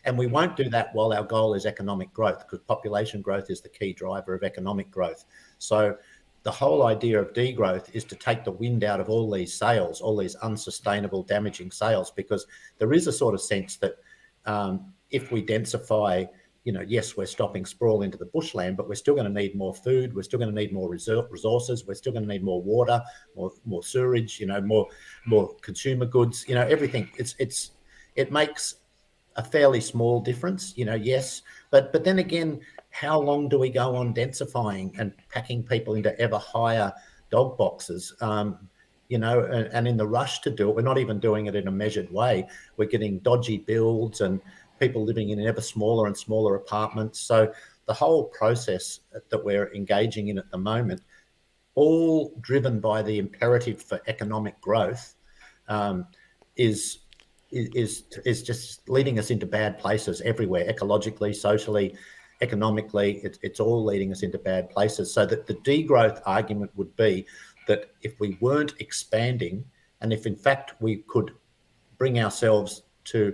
and we won't do that while our goal is economic growth, because population growth is the key driver of economic growth. So the whole idea of degrowth is to take the wind out of all these sails, all these unsustainable, damaging sails, because there is a sort of sense that if we densify, yes, we're stopping sprawl into the bushland, but we're still going to need more food. We're still going to need more resources. We're still going to need more water, more sewerage, more consumer goods, everything. It makes a fairly small difference, yes. But then again, how long do we go on densifying and packing people into ever higher dog boxes? And in the rush to do it, we're not even doing it in a measured way. We're getting dodgy builds and people living in ever smaller and smaller apartments. So the whole process that we're engaging in at the moment, all driven by the imperative for economic growth, is just leading us into bad places everywhere, ecologically, socially, economically. It's all leading us into bad places. So that the degrowth argument would be that if we weren't expanding, and if in fact we could bring ourselves to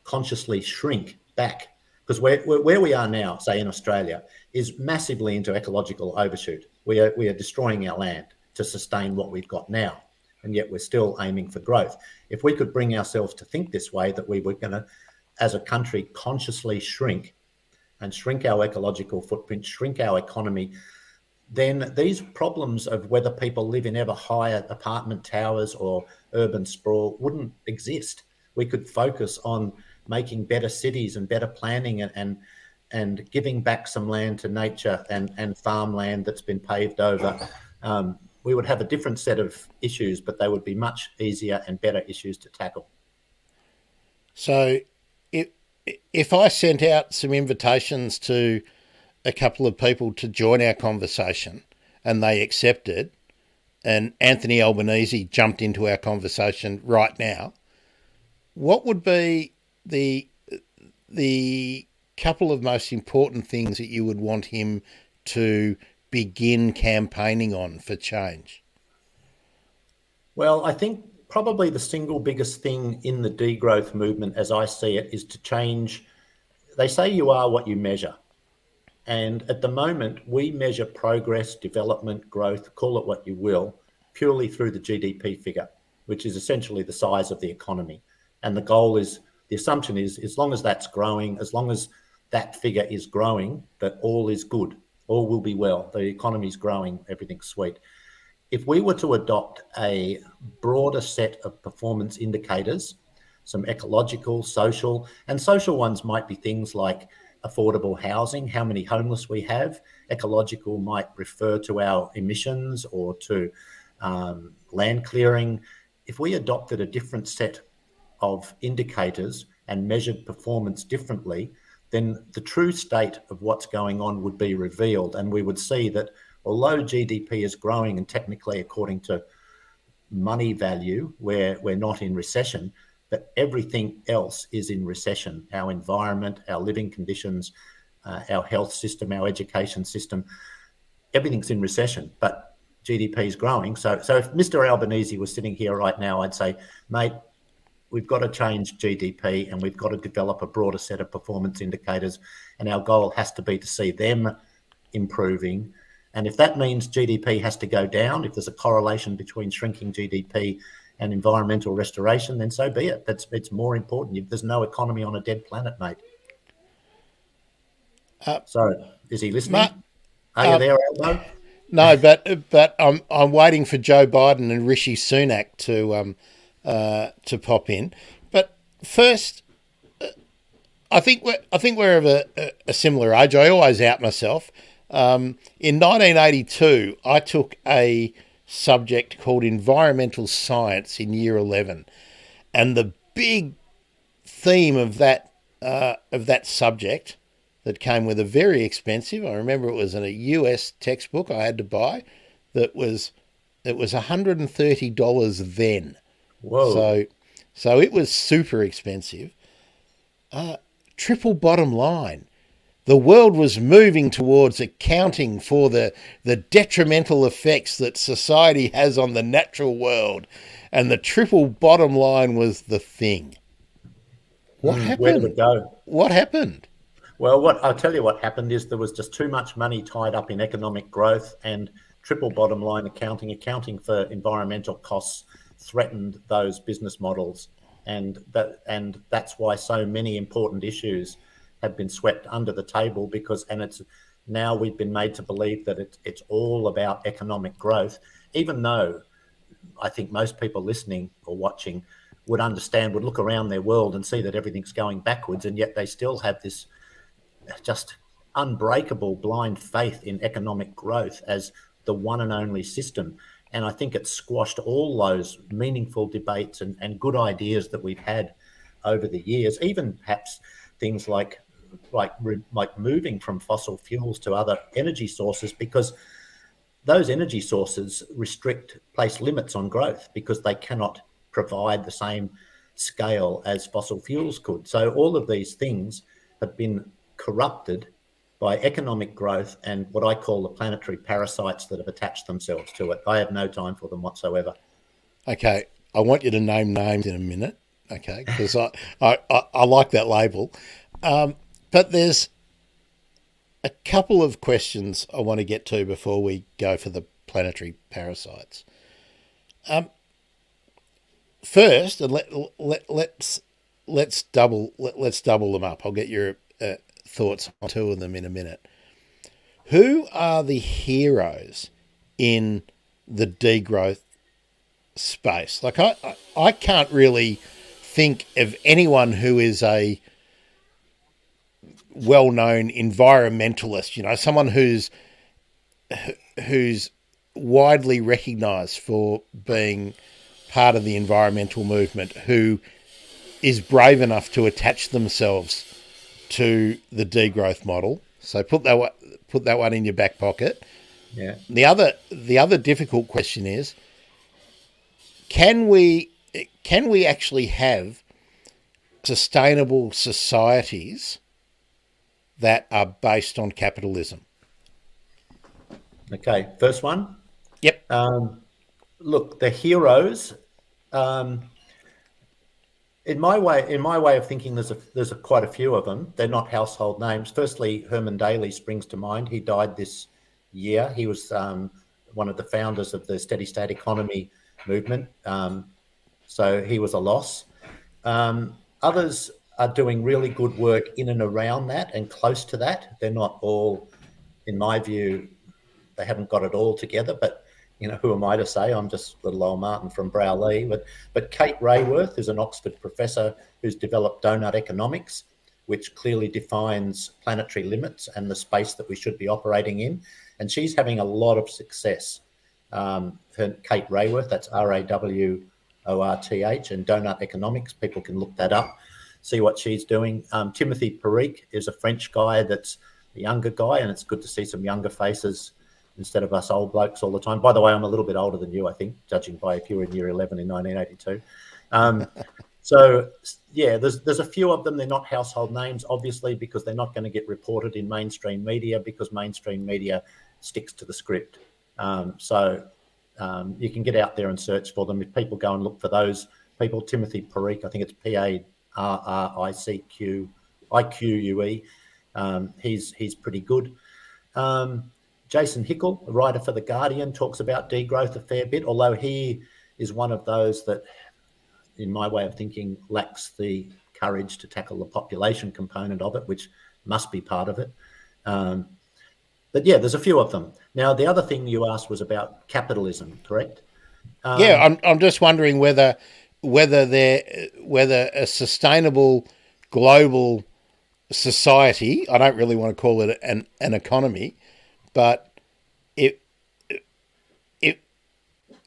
consciously shrink back, because where we are now, say in Australia, is massively into ecological overshoot. We are destroying our land to sustain what we've got now, and yet we're still aiming for growth. If we could bring ourselves to think this way, that we were going to, as a country, consciously shrink and shrink our ecological footprint, shrink our economy, then these problems of whether people live in ever higher apartment towers or urban sprawl wouldn't exist. We could focus on making better cities and better planning and giving back some land to nature and farmland that's been paved over. We would have a different set of issues, but they would be much easier and better issues to tackle. So if I sent out some invitations to a couple of people to join our conversation and they accepted, and Anthony Albanese jumped into our conversation right now, what would be the couple of most important things that you would want him to begin campaigning on for change? Well, I think probably the single biggest thing in the degrowth movement, as I see it, is to change they say you are what you measure. And at the moment, we measure progress, development, growth, call it what you will, purely through the GDP figure, which is essentially the size of the economy. And the goal is, the assumption is, as long as that's growing, as long as that figure is growing, that all is good, all will be well. The economy's growing, everything's sweet. If we were to adopt a broader set of performance indicators, some ecological, social, and social ones might be things like affordable housing, how many homeless we have. Ecological might refer to our emissions or to land clearing. If we adopted a different set of indicators and measured performance differently, then the true state of what's going on would be revealed. And we would see that although GDP is growing, and technically according to money value, we're not in recession, but everything else is in recession. Our environment, our living conditions, our health system, our education system, everything's in recession, but GDP is growing. So if Mr. Albanese was sitting here right now, I'd say, mate, we've got to change GDP and we've got to develop a broader set of performance indicators. And our goal has to be to see them improving. And if that means GDP has to go down, if there's a correlation between shrinking GDP and environmental restoration, then so be it. It's more important. There's no economy on a dead planet, mate. So, is he listening? Are you there, Albo? No, but I'm waiting for Joe Biden and Rishi Sunak to pop in. But first, I think we're of a similar age. I always out myself. In 1982, I took a subject called environmental science in year 11, and the big theme of that subject that came with a very expensive, I remember it was in a US textbook I had to buy, it was $130 then. Whoa. So it was super expensive. Triple bottom line. The world was moving towards accounting for the detrimental effects that society has on the natural world. And the triple bottom line was the thing. What happened? Where did it go? What happened? Well, I'll tell you what happened is there was just too much money tied up in economic growth, and triple bottom line accounting for environmental costs threatened those business models. And that's why so many important issues have been swept under the table, it's now we've been made to believe that it's all about economic growth, even though I think most people listening or watching would look around their world and see that everything's going backwards, and yet they still have this just unbreakable blind faith in economic growth as the one and only system. And I think it's squashed all those meaningful debates and good ideas that we've had over the years, even perhaps things like moving from fossil fuels to other energy sources, because those energy sources place limits on growth because they cannot provide the same scale as fossil fuels could. So all of these things have been corrupted by economic growth and what I call the planetary parasites that have attached themselves to it. I have no time for them whatsoever. Okay, I want you to name names in a minute, okay, because I like that label. But there's a couple of questions I want to get to before we go for the planetary parasites. First, and let's double them up. I'll get your thoughts on two of them in a minute. Who are the heroes in the degrowth space? Like I can't really think of anyone who is a well-known environmentalist, someone who's widely recognised for being part of the environmental movement, who is brave enough to attach themselves to the degrowth model. So put that one in your back pocket. Yeah. The other difficult question is, can we actually have sustainable societies that are based on capitalism? Okay, first one. Yep. Look, the heroes. in my way of thinking, there's quite a few of them. They're not household names. Firstly, Herman Daly springs to mind. He died this year. He was one of the founders of the steady state economy movement. So he was a loss. Others are doing really good work in and around that and close to that. They're not all, in my view, they haven't got it all together, but who am I to say? I'm just little old Martin from Browley. But Kate Raworth is an Oxford professor who's developed donut economics, which clearly defines planetary limits and the space that we should be operating in. And she's having a lot of success. Kate Raworth, that's Raworth, and donut economics. People can look that up, see what she's doing. Timothy Parikh is a French guy that's a younger guy, and it's good to see some younger faces instead of us old blokes all the time. By the way, I'm a little bit older than you, I think, judging by if you were in year 11 in 1982. So, yeah, there's a few of them. They're not household names, obviously, because they're not going to get reported in mainstream media because mainstream media sticks to the script. You can get out there and search for them. If people go and look for those people, Timothy Parikh, I think it's Parrique, he's pretty good. Jason Hickel, a writer for The Guardian, talks about degrowth a fair bit, although he is one of those that, in my way of thinking, lacks the courage to tackle the population component of it, which must be part of it. But yeah, there's a few of them. Now, the other thing you asked was about capitalism, correct? I'm just wondering whether a sustainable global society, I don't really want to call it an economy, but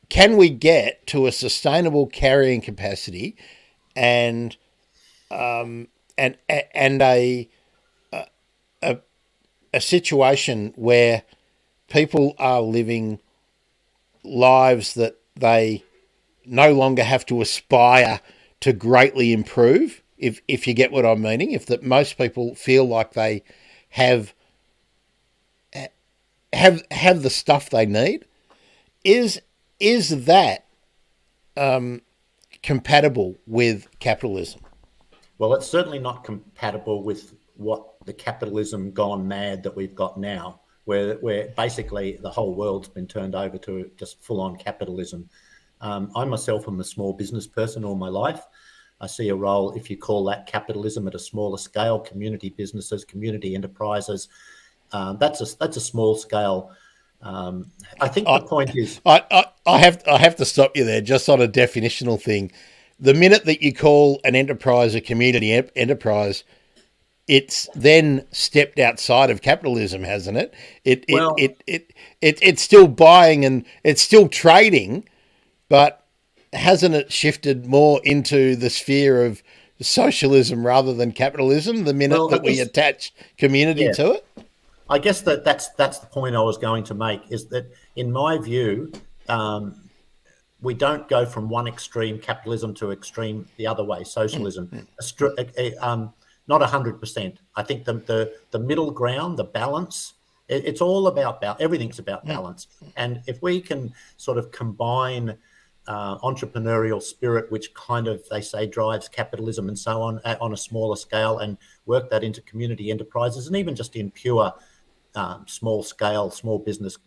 can we get to a sustainable carrying capacity and a situation where people are living lives that they no longer have to aspire to greatly improve, if you get what I'm meaning, if that most people feel like they have the stuff they need, is that compatible with capitalism? Well, it's certainly not compatible with what the capitalism gone mad that we've got now, where basically the whole world's been turned over to just full-on capitalism. I myself am a small business person all my life. I see a role, if you call that capitalism, at a smaller scale, community businesses, community enterprises. That's a small scale. I think the point is, I have to stop you there just on a definitional thing. The minute that you call an enterprise a community enterprise, it's then stepped outside of capitalism, hasn't it? It's still buying and it's still trading, but hasn't it shifted more into the sphere of socialism rather than capitalism the minute that we attach community to it? I guess that's the point I was going to make, is that in my view, we don't go from one extreme, capitalism, to extreme the other way, socialism. Not 100%. I think the middle ground, the balance, it's all about everything's about balance. And if we can sort of combine entrepreneurial spirit, which kind of, they say, drives capitalism and so on a smaller scale, and work that into community enterprises, and even just in pure small scale, small business,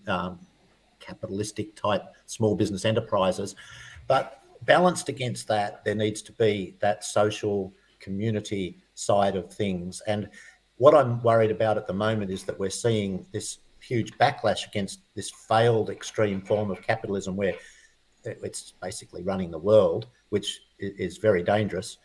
capitalistic type small business enterprises. But balanced against that, there needs to be that social community side of things. And what I'm worried about at the moment is that we're seeing this huge backlash against this failed extreme form of capitalism, where it's basically running the world, which is very dangerous.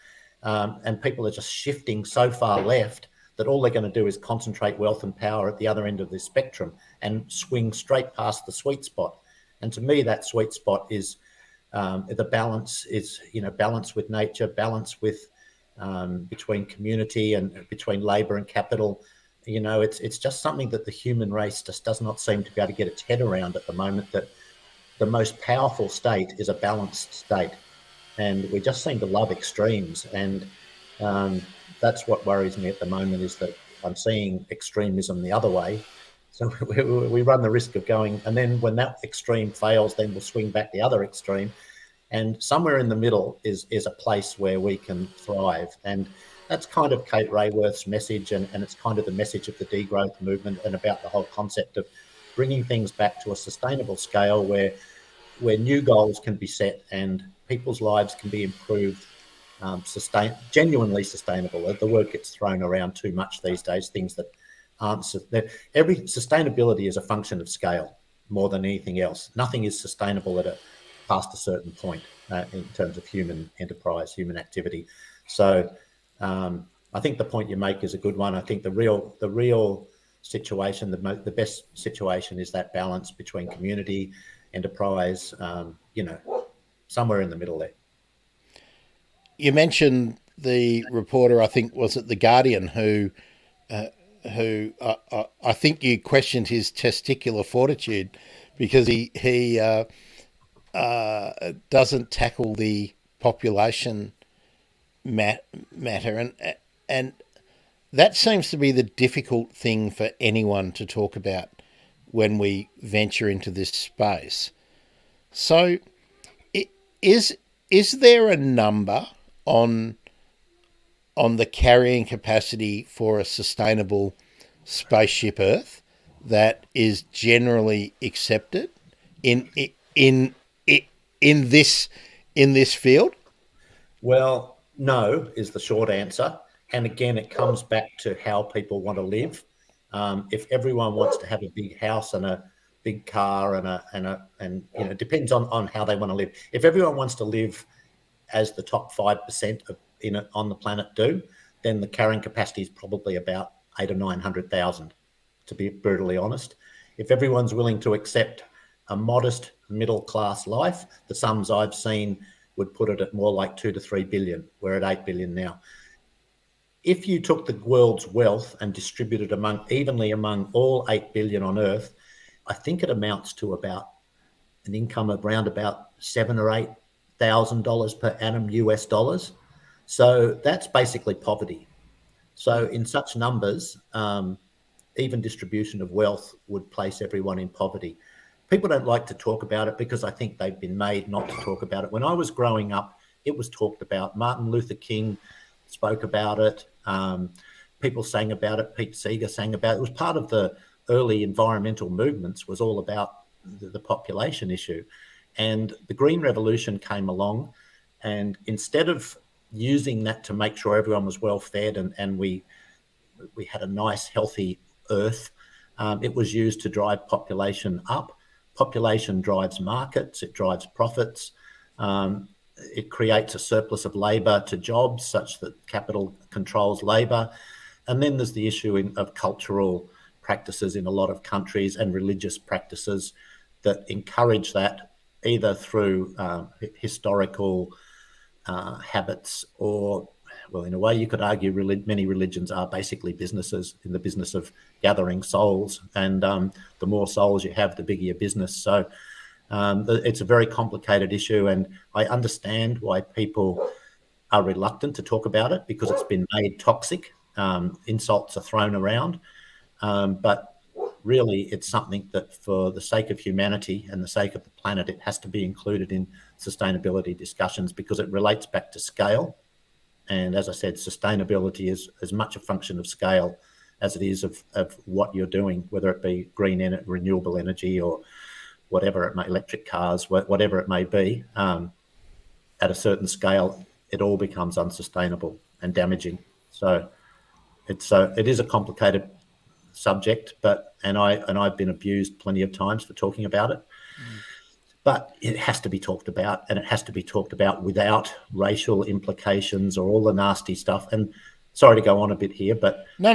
And people are just shifting so far left that all they're going to do is concentrate wealth and power at the other end of the spectrum and swing straight past the sweet spot. And to me, that sweet spot is the balance is, balance with nature, balance with between community and between labour and capital. It's just something that the human race just does not seem to be able to get its head around at the moment, that the most powerful state is a balanced state. And we just seem to love extremes. And that's what worries me at the moment, is that I'm seeing extremism the other way. So we run the risk of going, and then when that extreme fails, then we'll swing back the other extreme. And somewhere in the middle is a place where we can thrive. And that's kind of Kate Rayworth's message, and it's kind of the message of the degrowth movement, and about the whole concept of bringing things back to a sustainable scale where new goals can be set and people's lives can be improved, genuinely sustainable. The word gets thrown around too much these days. Things that aren't. Every sustainability is a function of scale more than anything else. Nothing is sustainable past a certain point in terms of human enterprise, human activity. So I think the point you make is a good one. I think the real situation, the best situation, is that balance between community, enterprise, somewhere in the middle there. You mentioned the reporter, I think, was it The Guardian, who I think you questioned his testicular fortitude because he doesn't tackle the population matter, and that seems to be the difficult thing for anyone to talk about when we venture into this space. So, is there a number on the carrying capacity for a sustainable spaceship Earth that is generally accepted in this field? Well, no is the short answer, and again, it comes back to how people want to live. If everyone wants to have a big house and a big car and it depends on how they want to live. If everyone wants to live as the top 5% on the planet do, then the carrying capacity is probably about 800,000 or 900,000, to be brutally honest. If everyone's willing to accept a modest middle class life, the sums I've seen would put it at more like 2 to 3 billion. We're at 8 billion now. If you took the world's wealth and distributed evenly among all 8 billion on Earth, I think it amounts to about an income of around about $7,000 or $8,000 per annum US dollars. So that's basically poverty. So in such numbers, even distribution of wealth would place everyone in poverty. People don't like to talk about it because I think they've been made not to talk about it. When I was growing up, it was talked about. Martin Luther King spoke about it. People sang about it. Pete Seeger sang about it. It was part of the early environmental movements, was all about the population issue. And the Green Revolution came along, and instead of using that to make sure everyone was well fed and we had a nice, healthy Earth, it was used to drive population up. Population drives markets, it drives profits, it creates a surplus of labour to jobs such that capital controls labour. And then there's the issue of cultural practices in a lot of countries and religious practices that encourage that, either through historical habits or, well, in a way you could argue many religions are basically businesses in the business of gathering souls, and the more souls you have, the bigger your business. So it's a very complicated issue, and I understand why people are reluctant to talk about it because it's been made toxic. Insults are thrown around, but really it's something that, for the sake of humanity and the sake of the planet, it has to be included in sustainability discussions because it relates back to scale. And as I said, sustainability is as much a function of scale as it is of what you're doing, whether it be green energy, renewable energy, or whatever it may, electric cars, whatever it may be. At a certain scale, it all becomes unsustainable and damaging. So it is a complicated subject, and I've been abused plenty of times for talking about it. But it has to be talked about, and it has to be talked about without racial implications or all the nasty stuff. And sorry to go on a bit here, but no,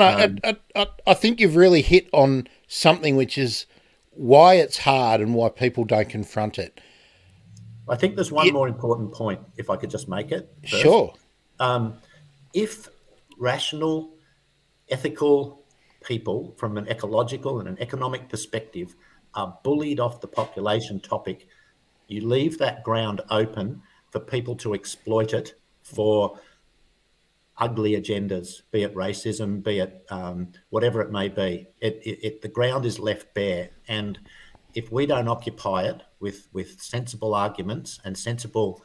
I think you've really hit on something which is why it's hard and why people don't confront it. I think there's one more important point, if I could just make it first. Sure. If rational, ethical people from an ecological and an economic perspective are bullied off the population topic, you leave that ground open for people to exploit it for ugly agendas, be it racism, be it whatever it may be. The ground is left bare, and if we don't occupy it with sensible arguments and sensible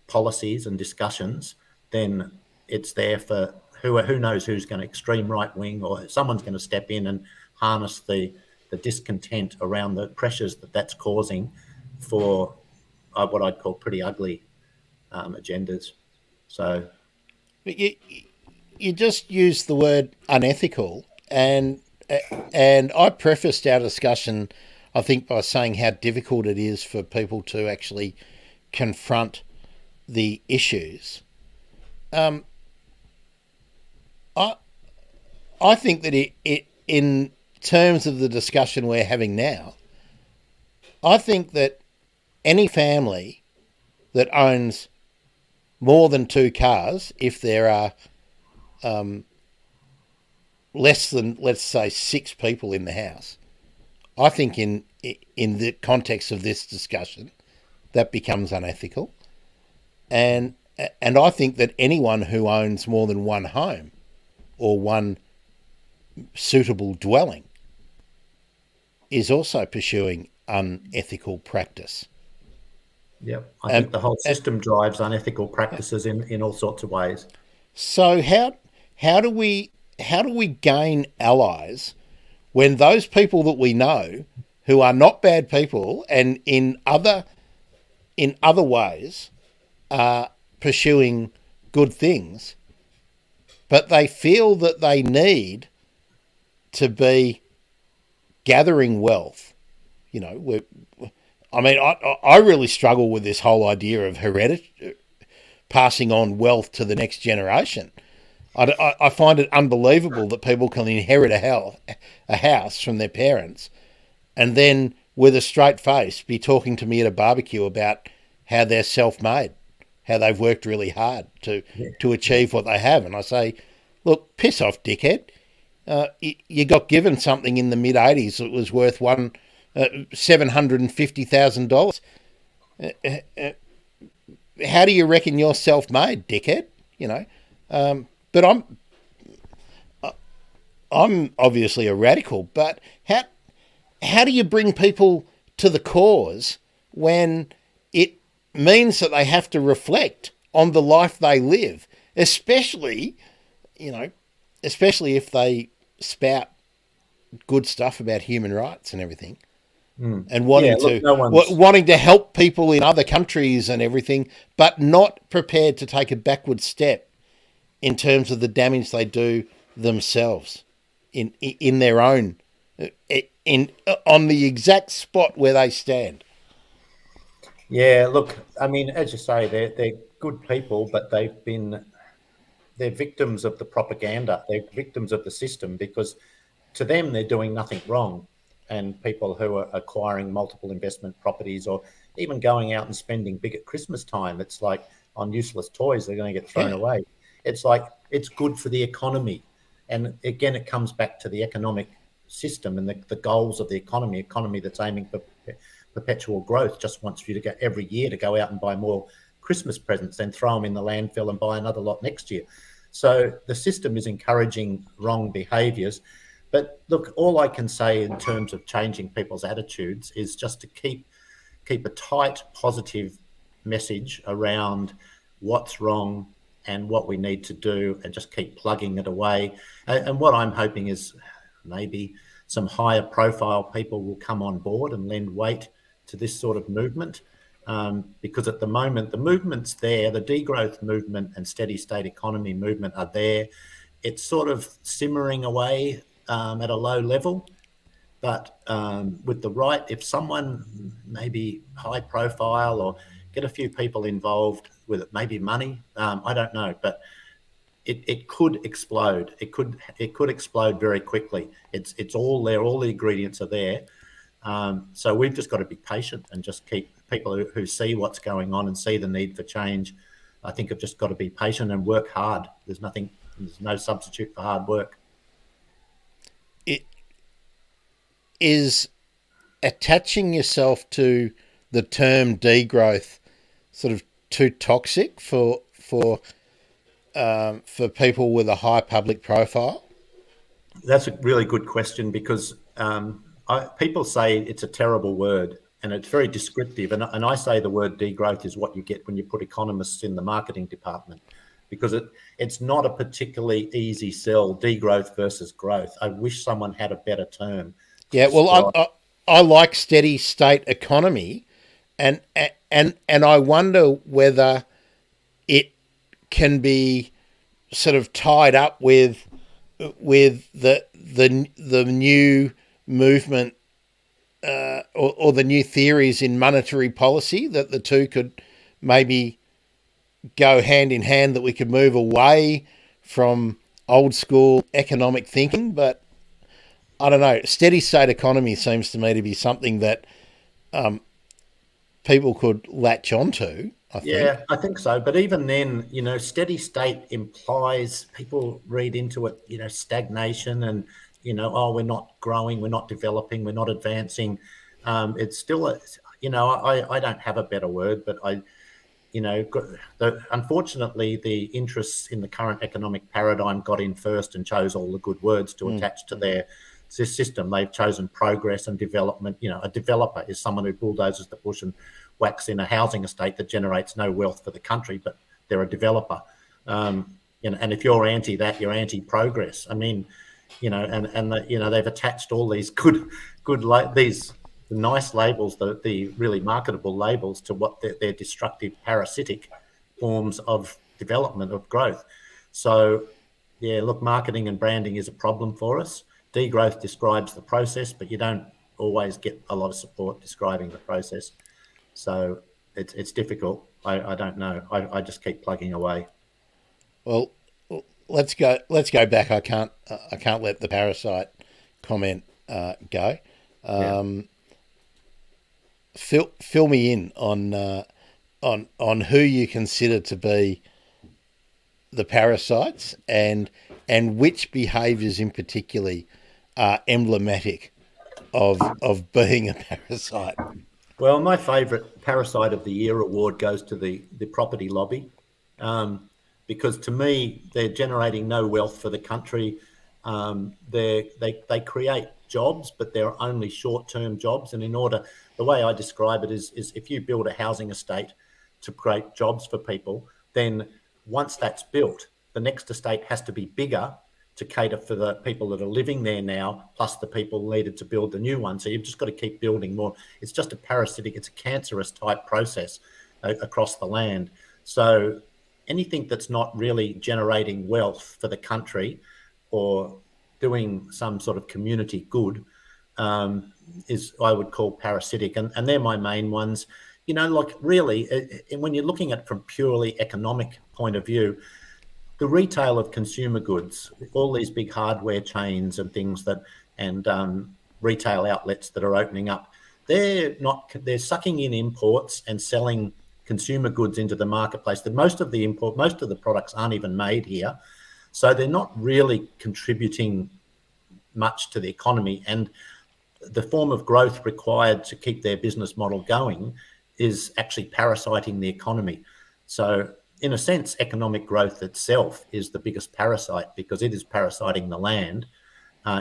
policies and discussions, then it's there for who knows who's going to extreme right wing, or someone's going to step in and harness the discontent around the pressures that's causing for what I'd call pretty ugly agendas. So you just used the word unethical, and I prefaced our discussion, I think, by saying how difficult it is for people to actually confront the issues. I think that it in terms of the discussion we're having now, I think that any family that owns more than 2 cars, if there are less than, let's say, 6 people in the house, I think in the context of this discussion, that becomes unethical. And I think that anyone who owns more than 1 home or 1 suitable dwelling is also pursuing unethical practice. Yep, I think the whole system drives unethical practices in all sorts of ways. So how do we gain allies when those people that we know who are not bad people and in other ways are pursuing good things, but they feel that they need to be gathering wealth? You know, I really struggle with this whole idea of passing on wealth to the next generation. I find it unbelievable that people can inherit a house from their parents and then with a straight face be talking to me at a barbecue about how they're self-made, how they've worked really hard to achieve what they have. And I say, look, piss off, dickhead. You got given something in the mid-'80s that was worth $750,000. How do you reckon you're self-made, dickhead? You know, but I'm obviously a radical. But how do you bring people to the cause when it means that they have to reflect on the life they live, especially if they spout good stuff about human rights and everything, and wanting to help people in other countries and everything, but not prepared to take a backward step in terms of the damage they do themselves in their own on the exact spot where they stand. Yeah, look, I mean, as you say, they're good people, but they're victims of the propaganda. They're victims of the system because to them, they're doing nothing wrong. And people who are acquiring multiple investment properties or even going out and spending big at Christmas time, it's like on useless toys, they're going to get thrown away. It's like it's good for the economy. And again, it comes back to the economic system and the goals of the economy that's aiming for perpetual growth, just wants you to go every year to go out and buy more Christmas presents, then throw them in the landfill and buy another lot next year. So the system is encouraging wrong behaviours. But look, all I can say in terms of changing people's attitudes is just to keep a tight, positive message around what's wrong and what we need to do and just keep plugging it away. And what I'm hoping is maybe some higher profile people will come on board and lend weight to this sort of movement. Because at the moment, the movement's there, the degrowth movement and steady state economy movement are there. It's sort of simmering away at a low level, but with the right, if someone maybe high profile or get a few people involved with it, maybe money, I don't know, but it could explode. It could explode very quickly. It's all there. All the ingredients are there. So we've just got to be patient and just keep people who see what's going on and see the need for change. I think have just got to be patient and work hard. There's no substitute for hard work. It is attaching yourself to the term degrowth sort of too toxic for people with a high public profile? That's a really good question because people say it's a terrible word and it's very descriptive. And I say the word degrowth is what you get when you put economists in the marketing department, because it's not a particularly easy sell, degrowth versus growth. I wish someone had a better term. Yeah, well, I like steady state economy, and I wonder whether it can be sort of tied up with the new movement or the new theories in monetary policy, that the two could maybe go hand in hand, that we could move away from old school economic thinking. But I don't know, steady state economy seems to me to be something that people could latch onto, I think. Yeah, I think so. But even then, steady state implies, people read into it, stagnation and, oh, we're not growing, we're not developing, we're not advancing. It's still, I don't have a better word, but unfortunately, the interests in the current economic paradigm got in first and chose all the good words to attach to their system. They've chosen progress and development. A developer is someone who bulldozes the bush and whacks in a housing estate that generates no wealth for the country, but they're a developer. And if you're anti that, you're anti-progress. I mean, they've attached all these these nice labels, the really marketable labels, to what they're destructive, parasitic forms of development, of growth. So, yeah, look, marketing and branding is a problem for us. Degrowth describes the process, but you don't always get a lot of support describing the process. So it's difficult. I don't know. I just keep plugging away. Well, let's go back. I can't let the parasite comment go. Fill me in on who you consider to be the parasites, and which behaviours in particular are emblematic of being a parasite. Well, my favourite Parasite of the Year award goes to the property lobby, because to me they're generating no wealth for the country. They create jobs, but they're only short-term jobs. And the way I describe it is if you build a housing estate to create jobs for people, then once that's built, the next estate has to be bigger to cater for the people that are living there now, plus the people needed to build the new one. So you've just got to keep building more. It's just a parasitic, it's a cancerous type process across the land. So anything that's not really generating wealth for the country or doing some sort of community good is, I would call, parasitic. And they're my main ones. Really, when you're looking at it from purely economic point of view, the retail of consumer goods, all these big hardware chains and things and retail outlets that are opening up, they're sucking in imports and selling consumer goods into the marketplace. Most of the products aren't even made here. So they're not really contributing much to the economy. And the form of growth required to keep their business model going is actually parasiting the economy. So in a sense, economic growth itself is the biggest parasite, because it is parasiting the land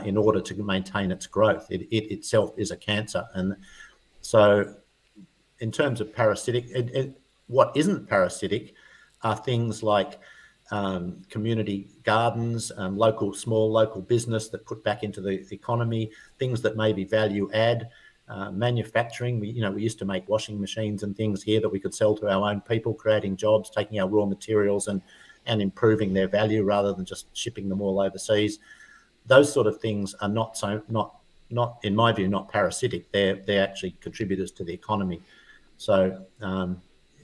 in order to maintain its growth. It itself is a cancer. And so in terms of parasitic, what isn't parasitic are things like community gardens, small local business that put back into the economy, things that maybe value add, manufacturing. We used to make washing machines and things here that we could sell to our own people, creating jobs, taking our raw materials and improving their value rather than just shipping them all overseas. Those sort of things are not in my view, not parasitic. They're actually contributors to the economy. So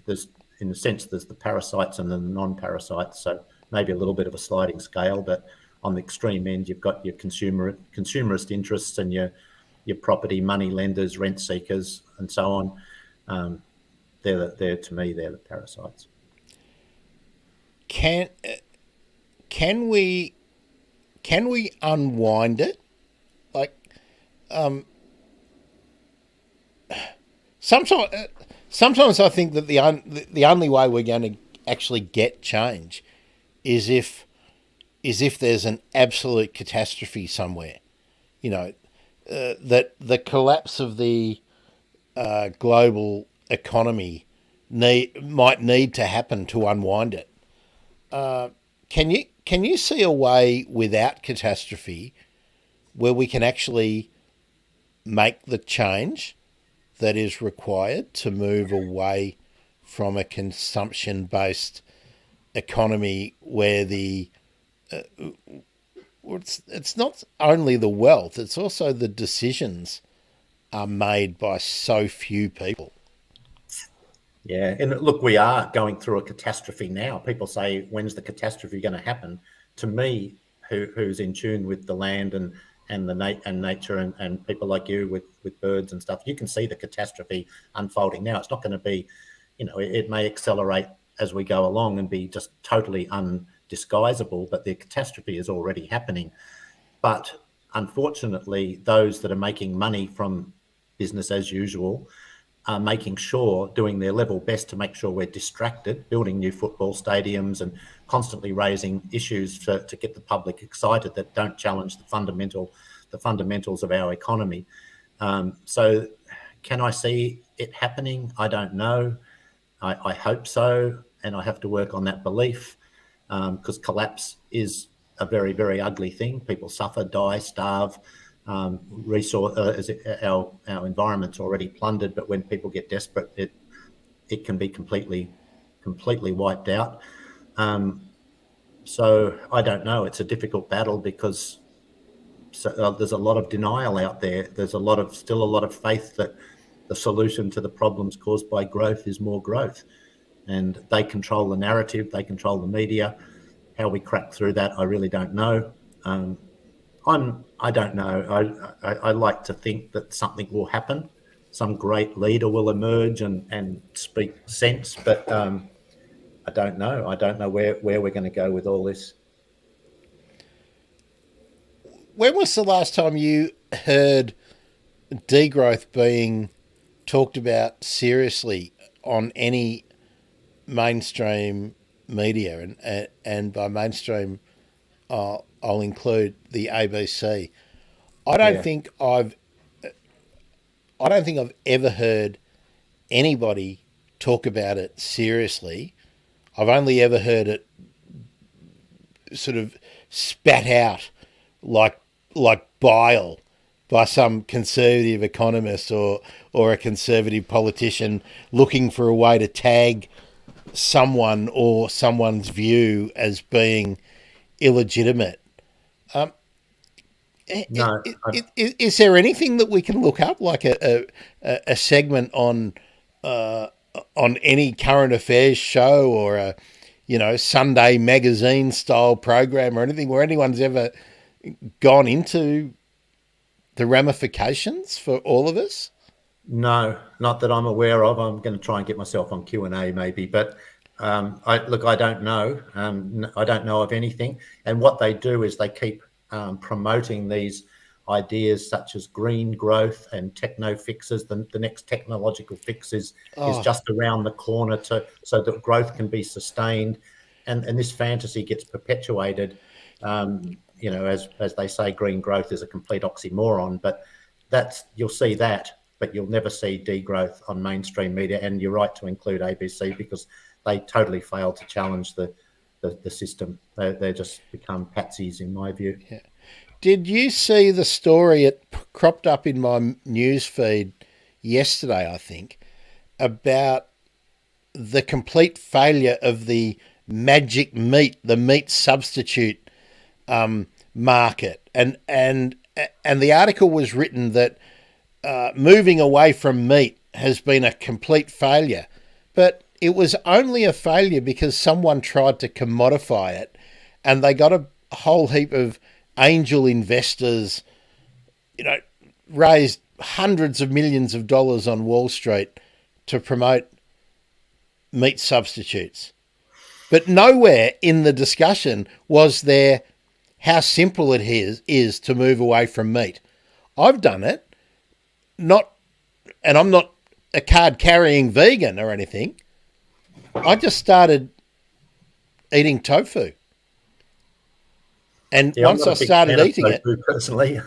there's the parasites and the non-parasites. So maybe a little bit of a sliding scale, but on the extreme end, you've got your consumerist interests and your property money lenders, rent seekers, and so on. They're to me, they're the parasites. Can we unwind it? Like, sometimes I think that the only way we're going to actually get change is if there's an absolute catastrophe somewhere. that the collapse of the global economy might need to happen to unwind it. Can you see a way without catastrophe where we can actually make the change that is required to move away from a consumption based economy where it's not only the wealth, it's also the decisions are made by so few people. Yeah, and look, we are going through a catastrophe now. People say, "When's the catastrophe going to happen?" To me, who's in tune with the land and nature and people like you with birds and stuff, you can see the catastrophe unfolding now. It's not going to be, it may accelerate as we go along and be just totally undisguisable, but the catastrophe is already happening. But unfortunately, those that are making money from business as usual are making sure, doing their level best to make sure we're distracted, building new football stadiums and constantly raising issues to get the public excited that don't challenge the fundamentals of our economy. So can I see it happening? I don't know. I hope so, and I have to work on that belief, because collapse is a very, very ugly thing. People suffer, die, starve. Our environment's already plundered, but when people get desperate, it can be completely wiped out. So I don't know. It's a difficult battle because there's a lot of denial out there. There's still a lot of faith that the solution to the problems caused by growth is more growth, and they control the narrative, they control the media. How we crack through that, I really don't know. I don't know. I like to think that something will happen. Some great leader will emerge and speak sense, but I don't know. I don't know where we're going to go with all this. When was the last time you heard degrowth being talked about seriously on any mainstream media? And by mainstream, I'll include the ABC. I don't think I've ever heard anybody talk about it seriously. I've only ever heard it sort of spat out like bile by some conservative economist or a conservative politician looking for a way to tag someone or someone's view as being illegitimate. No, Is there anything that we can look up, like a segment on any current affairs show or a Sunday magazine style program or anything where anyone's ever gone into the ramifications for all of us? No, not that I'm aware of. I'm going to try and get myself on Q&A maybe, but I don't know. I don't know of anything. And what they do is they keep promoting these ideas such as green growth and techno fixes. The next technological fix is just around the corner so that growth can be sustained. And this fantasy gets perpetuated. As they say, green growth is a complete oxymoron, but you'll see that, but you'll never see degrowth on mainstream media. And you're right to include ABC because they totally fail to challenge the system. They just become patsies, in my view. Yeah. Did you see the story? It cropped up in my news feed yesterday, I think, about the complete failure of the magic meat, the meat substitute market, and the article was written that moving away from meat has been a complete failure, but it was only a failure because someone tried to commodify it, and they got a whole heap of angel investors, raised hundreds of millions of dollars on Wall Street to promote meat substitutes. But nowhere in the discussion was there how simple it is to move away from meat. I've done it, and I'm not a card-carrying vegan or anything. I just started eating tofu. And once I started eating it, personally,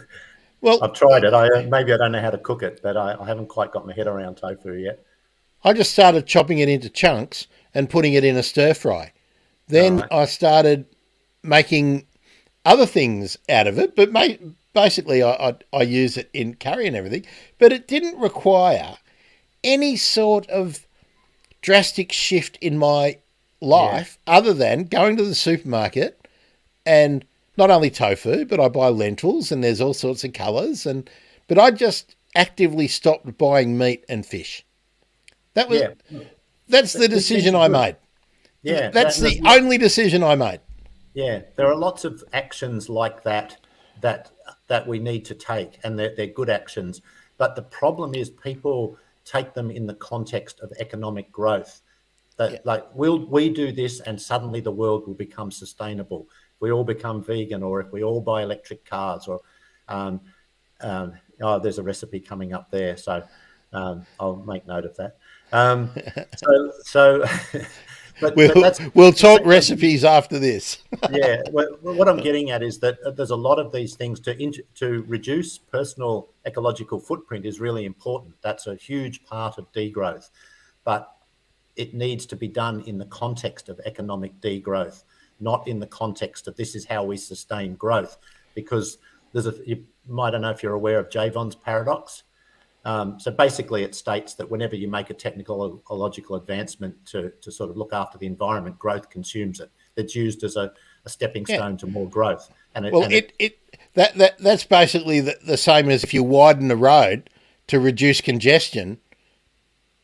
Well, I've tried it. Maybe I don't know how to cook it, but I haven't quite got my head around tofu yet. I just started chopping it into chunks and putting it in a stir fry. All Then right. I started making other things out of it, but basically I use it in curry and everything. But it didn't require any sort of drastic shift in my Yeah. life other than going to the supermarket and not only tofu, but I buy lentils and there's all sorts of colours but I just actively stopped buying meat and fish. That was Yeah. that's the These things decision are I good. made. Yeah. That's the only decision I made. Yeah, there are lots of actions like that that we need to take, and they're good actions. But the problem is people take them in the context of economic growth. Yeah. That like we do this, and suddenly the world will become sustainable. If we all become vegan, or if we all buy electric cars, or um, oh, there's a recipe coming up there, so I'll make note of that. Um, so, but We'll that's we'll the talk same way. recipes after this. Yeah, what I'm getting at is that there's a lot of these things to reduce personal ecological footprint is really important. That's a huge part of degrowth, but it needs to be done in the context of economic degrowth, not in the context of this is how we sustain growth. Because I don't know if you're aware of Javon's paradox. So basically, it states that whenever you make a technical or logical advancement to sort of look after the environment, growth consumes it. It's used as a stepping Yeah. stone to more growth. Well, that's basically the same as if you widen the road to reduce congestion,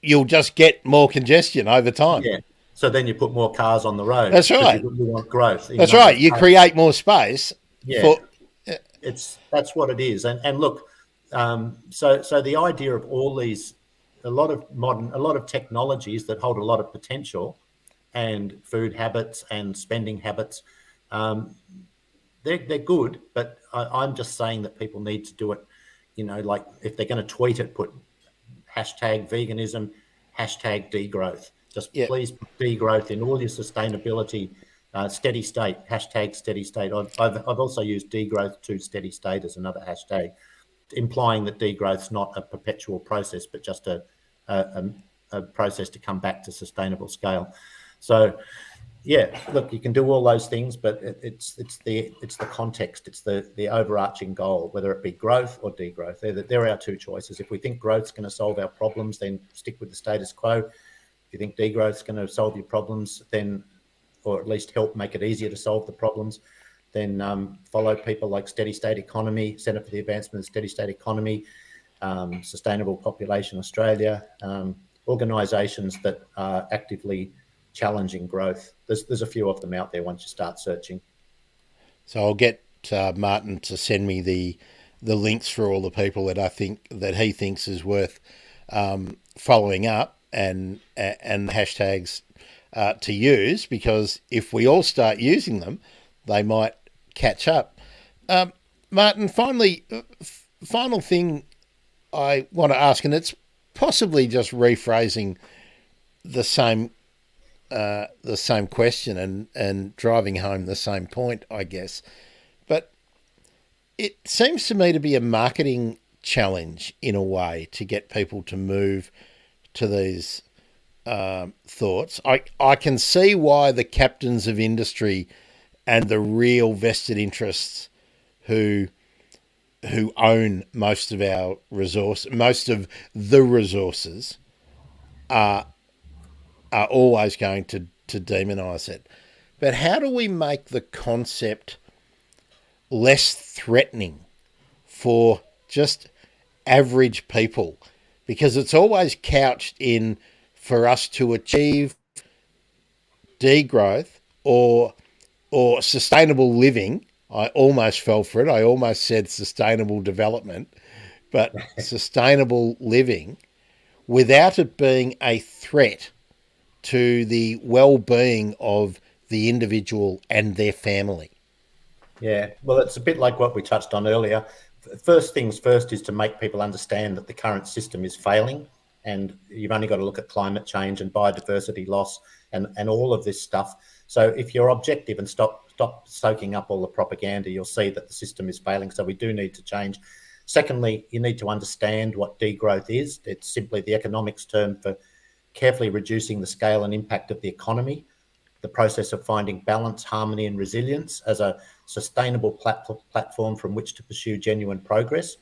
you'll just get more congestion over time. yeah. So then you put more cars on the road That's because right. you want growth in That's number right. of You cars. create more space Yeah, for. that's what it is. And look, so the idea of all these, a lot of technologies that hold a lot of potential, and food habits and spending habits, um, they're good. But I'm just saying that people need to do it. Like if they're going to tweet it, put hashtag veganism, hashtag degrowth. Just Yeah. please put degrowth in all your sustainability. Steady state, hashtag steady state. I've also used degrowth to steady state as another hashtag, implying that degrowth's not a perpetual process, but just a, a process to come back to sustainable scale. So, yeah, look, you can do all those things, but it's the context, it's the overarching goal, whether it be growth or degrowth. They're our two choices. If we think growth's going to solve our problems, then stick with the status quo. If you think degrowth's going to solve your problems, then, or at least help make it easier to solve the problems, then follow people like Steady State Economy, Centre for the Advancement of the Steady State Economy, Sustainable Population Australia, organisations that are actively challenging growth. There's a few of them out there once you start searching. So I'll get Martin to send me the links for all the people that he thinks is worth following up and hashtags to use, because if we all start using them, they might catch up. Martin, final thing I want to ask, and it's possibly just rephrasing the same question and driving home the same point, I guess. But it seems to me to be a marketing challenge in a way to get people to move to these thoughts. I can see why the captains of industry and the real vested interests who own most of the resources are always going to demonise it. But how do we make the concept less threatening for just average people? Because it's always couched in, for us to achieve degrowth or sustainable living. I almost fell for it. I almost said sustainable development, but sustainable living without it being a threat to the well-being of the individual and their family. Yeah, well, it's a bit like what we touched on earlier. First things first is to make people understand that the current system is failing, and you've only got to look at climate change and biodiversity loss and all of this stuff. So if you're objective and stop soaking up all the propaganda, you'll see that the system is failing. So we do need to change. Secondly, you need to understand what degrowth is. It's simply the economics term for carefully reducing the scale and impact of the economy, the process of finding balance, harmony, and resilience as a sustainable platform from which to pursue genuine progress.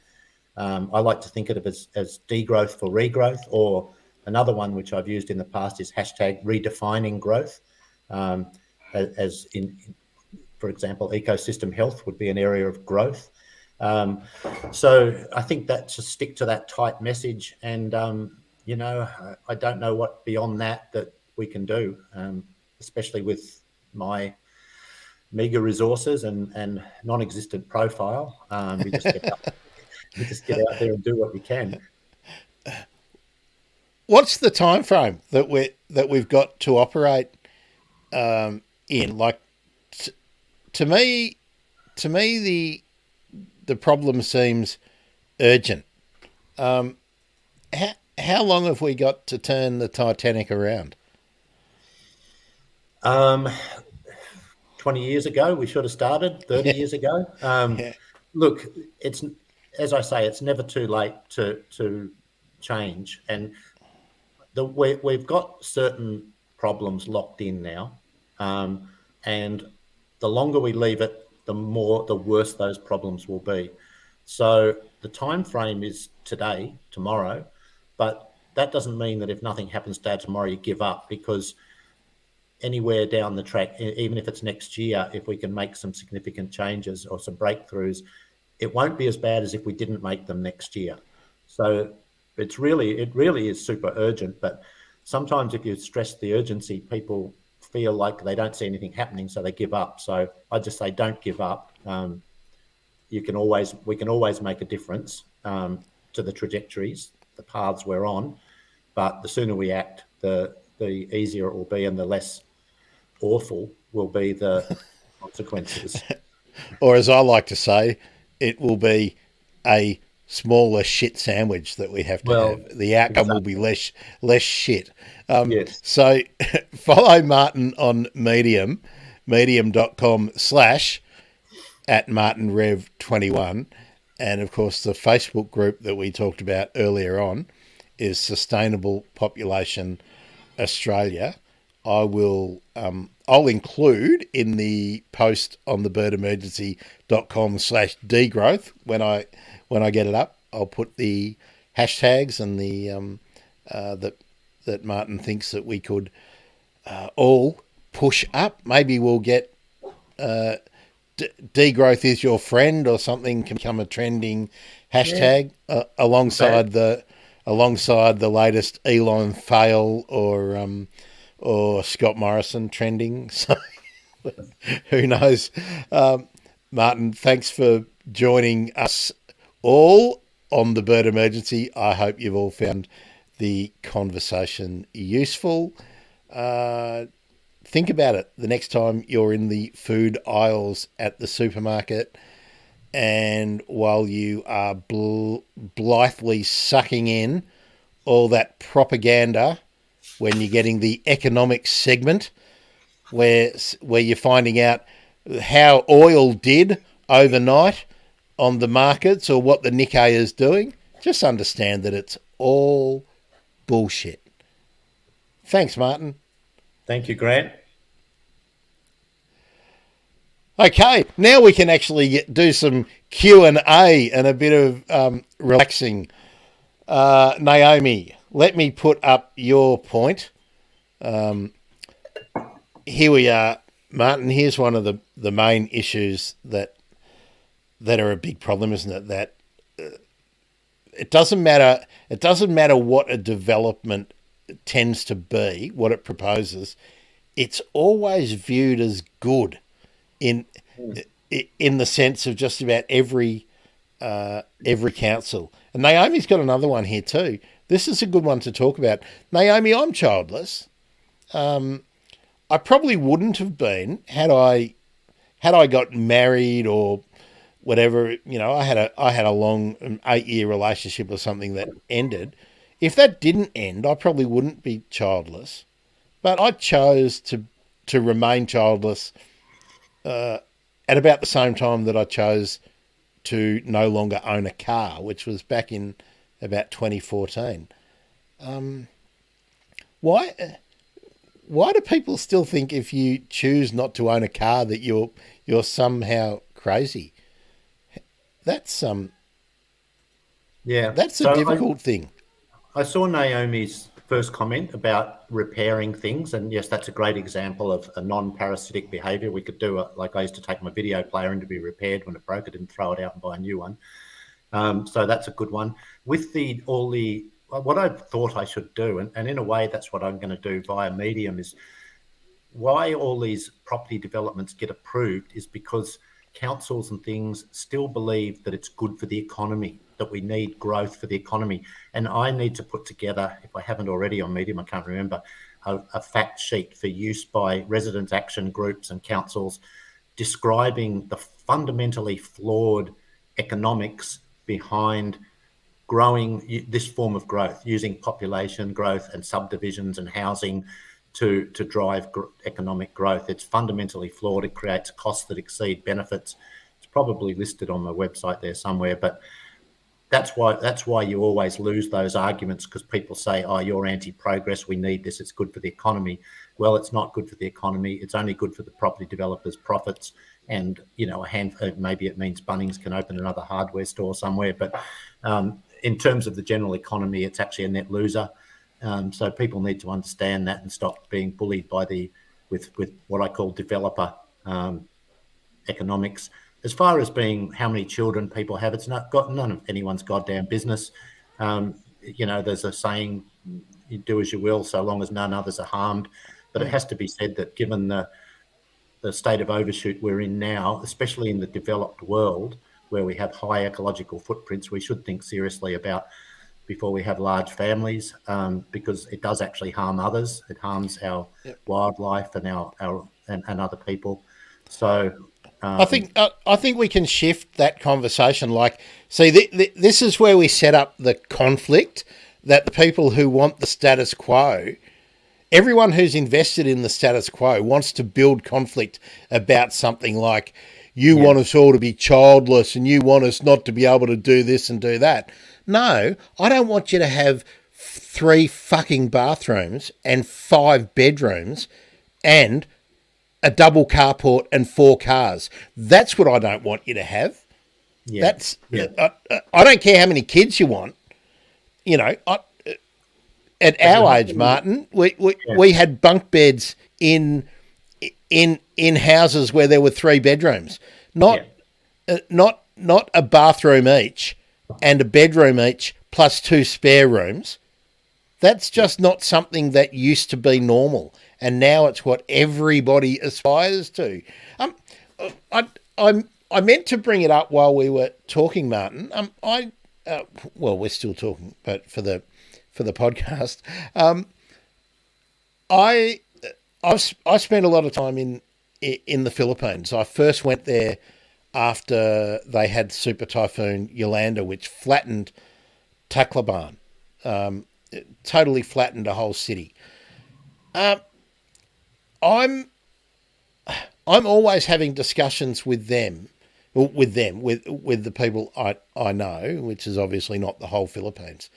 I like to think of it as degrowth for regrowth, or another one which I've used in the past is hashtag redefining growth. As in, for example, ecosystem health would be an area of growth. So I think that to stick to that tight message, and I don't know what beyond that we can do, especially with my meager resources and non-existent profile. We just get out there and do what we can. What's the time frame that we've got to operate in? Like, to me, the problem seems urgent. How long have we got to turn the Titanic around? 20 years ago, we should have started. 30 years ago. Yeah. Look, it's, as I say, it's never too late to change, and we've got certain problems locked in now, and the longer we leave it, the worse those problems will be. So the time frame is today, tomorrow, but that doesn't mean that if nothing happens today, tomorrow you give up, because anywhere down the track, even if it's next year, if we can make some significant changes or some breakthroughs, it won't be as bad as if we didn't make them next year. So it really is super urgent, but sometimes if you stress the urgency, people feel like they don't see anything happening, so they give up. So I just say, don't give up. We can always make a difference to the trajectories, the paths we're on, but the sooner we act, the easier it will be, and the less awful will be the consequences. Or as I like to say, it will be a smaller shit sandwich that we have to have. The outcome will be less shit. Yes. So follow Martin on medium.com/ @MartinRev21. And of course, the Facebook group that we talked about earlier on is Sustainable Population Australia. I'll include in the post on thebirdemergency.com/degrowth when I get it up. I'll put the hashtags and the that Martin thinks that we could all push up. Maybe we'll get degrowth is your friend or something can become a trending hashtag alongside the latest Elon fail or Scott Morrison trending. So who knows? Martin, thanks for joining us all on the Bird Emergency. I hope you've all found the conversation useful. Think about it the next time you're in the food aisles at the supermarket, and while you are blithely sucking in all that propaganda, when you're getting the economic segment where you're finding out how oil did overnight on the markets or what the Nikkei is doing, just understand that it's all bullshit. Thanks, Martin. Thank you, Grant. Okay, now we can actually do some Q&A and a bit of relaxing. Naomi, let me put up your point. Here we are, Martin. Here's one of the main issues that are a big problem, isn't it? That it doesn't matter. It doesn't matter what a development tends to be, what it proposes. It's always viewed as good in the sense of just about every council. And Naomi's got another one here too. This is a good one to talk about. Naomi, I'm childless. I probably wouldn't have been had I got married or whatever. You know, I had a long 8-year relationship or something that ended. If that didn't end, I probably wouldn't be childless. But I chose to remain childless at about the same time that I chose to no longer own a car, which was back in about 2014. Why do people still think if you choose not to own a car that you're somehow crazy? That's Yeah. that's a So difficult thing. I saw Naomi's first comment about repairing things, and yes, that's a great example of a non-parasitic behaviour. We could do it like I used to take my video player in to be repaired when it broke. I didn't throw it out and buy a new one. So that's a good one. With what I thought I should do, and in a way that's what I'm going to do via Medium, is why all these property developments get approved is because councils and things still believe that it's good for the economy, that we need growth for the economy. And I need to put together, if I haven't already on Medium, I can't remember, a fact sheet for use by resident action groups and councils describing the fundamentally flawed economics behind growing this form of growth, using population growth and subdivisions and housing to drive economic growth. It's fundamentally flawed. It creates costs that exceed benefits. It's probably listed on my website there somewhere, but that's why you always lose those arguments, because people say, oh, you're anti-progress, we need this, it's good for the economy. Well, it's not good for the economy. It's only good for the property developers' profits. And, maybe it means Bunnings can open another hardware store somewhere. But in terms of the general economy, it's actually a net loser. So people need to understand that and stop being bullied by with what I call developer economics. As far as being how many children people have, it's none of anyone's goddamn business. There's a saying, you do as you will, so long as none others are harmed. But it has to be said that given the state of overshoot we're in now, especially in the developed world, where we have high ecological footprints, we should think seriously about before we have large families, because it does actually harm others. It harms our wildlife and and other people. So I think we can shift that conversation. Like, see, this is where we set up the conflict, that the people who want the status quo, everyone who's invested in the status quo wants to build conflict about something like, you want us all to be childless and you want us not to be able to do this and do that. No, I don't want you to have 3 fucking bathrooms and 5 bedrooms and a double carport and 4 cars. That's what I don't want you to have. Yeah. I don't care how many kids you want. At our age, Martin, we had bunk beds in houses where there were 3 bedrooms, not a bathroom each and a bedroom each plus 2 spare rooms. That's just not something that used to be normal, and now it's what everybody aspires to. I meant to bring it up while we were talking, Martin. We're still talking, but for the podcast, I spent a lot of time in the Philippines. I first went there after they had Super Typhoon Yolanda, which flattened Tacloban, totally flattened a whole city. I'm always having discussions with the people I know, which is obviously not the whole Philippines,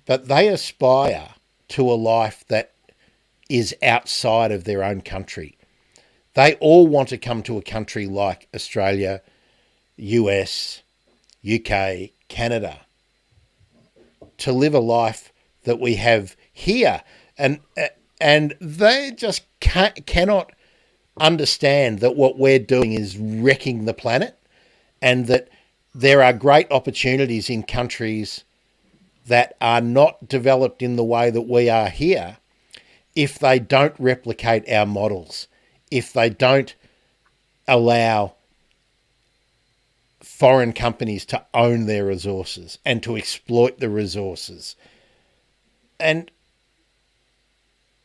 but they aspire to a life that is outside of their own country. They all want to come to a country like Australia, US, UK, Canada, to live a life that we have here. And they just cannot understand that what we're doing is wrecking the planet, and that there are great opportunities in countries that are not developed in the way that we are here if they don't replicate our models, if they don't allow foreign companies to own their resources and to exploit the resources. And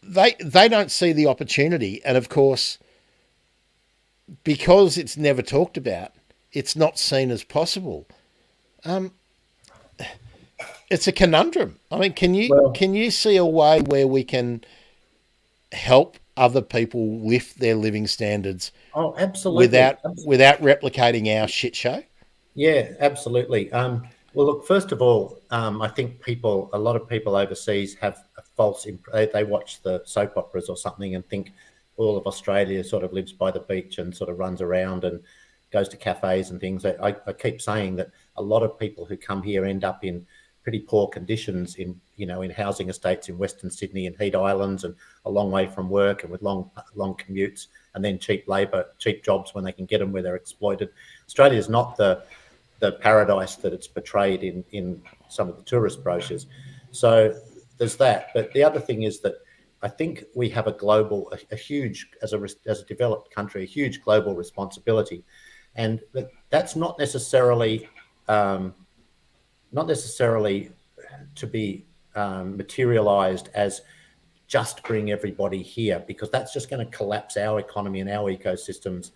they don't see the opportunity. And of course, because it's never talked about, it's not seen as possible. It's a conundrum. I mean, can you see a way where we can help other people lift their living standards? Oh, absolutely. Without replicating our shit show? Yeah, absolutely. Well, look, first of all, I think a lot of people overseas have a false they watch the soap operas or something and think all of Australia sort of lives by the beach and sort of runs around and goes to cafes and things. I keep saying that a lot of people who come here end up in pretty poor conditions in housing estates in Western Sydney and Heat Islands, and a long way from work and with long commutes, and then cheap labour, cheap jobs when they can get them, where they're exploited. Australia is not the paradise that it's portrayed in some of the tourist brochures. So there's that. But the other thing is that I think we have a huge, as a developed country, a huge global responsibility, and that's not necessarily to be materialized as just bring everybody here, because that's just going to collapse our economy and our ecosystems.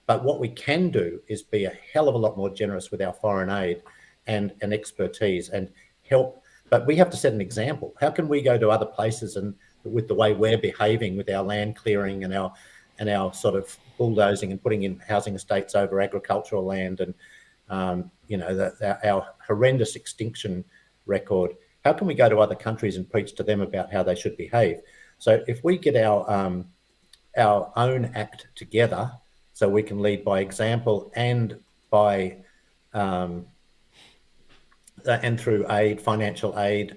But what we can do is be a hell of a lot more generous with our foreign aid and expertise and help. But we have to set an example. How can we go to other places and with the way we're behaving with our land clearing and our sort of bulldozing and putting in housing estates over agricultural land and our horrendous extinction record? How can we go to other countries and preach to them about how they should behave? So if we get our own act together, so we can lead by example and by and through aid, financial aid,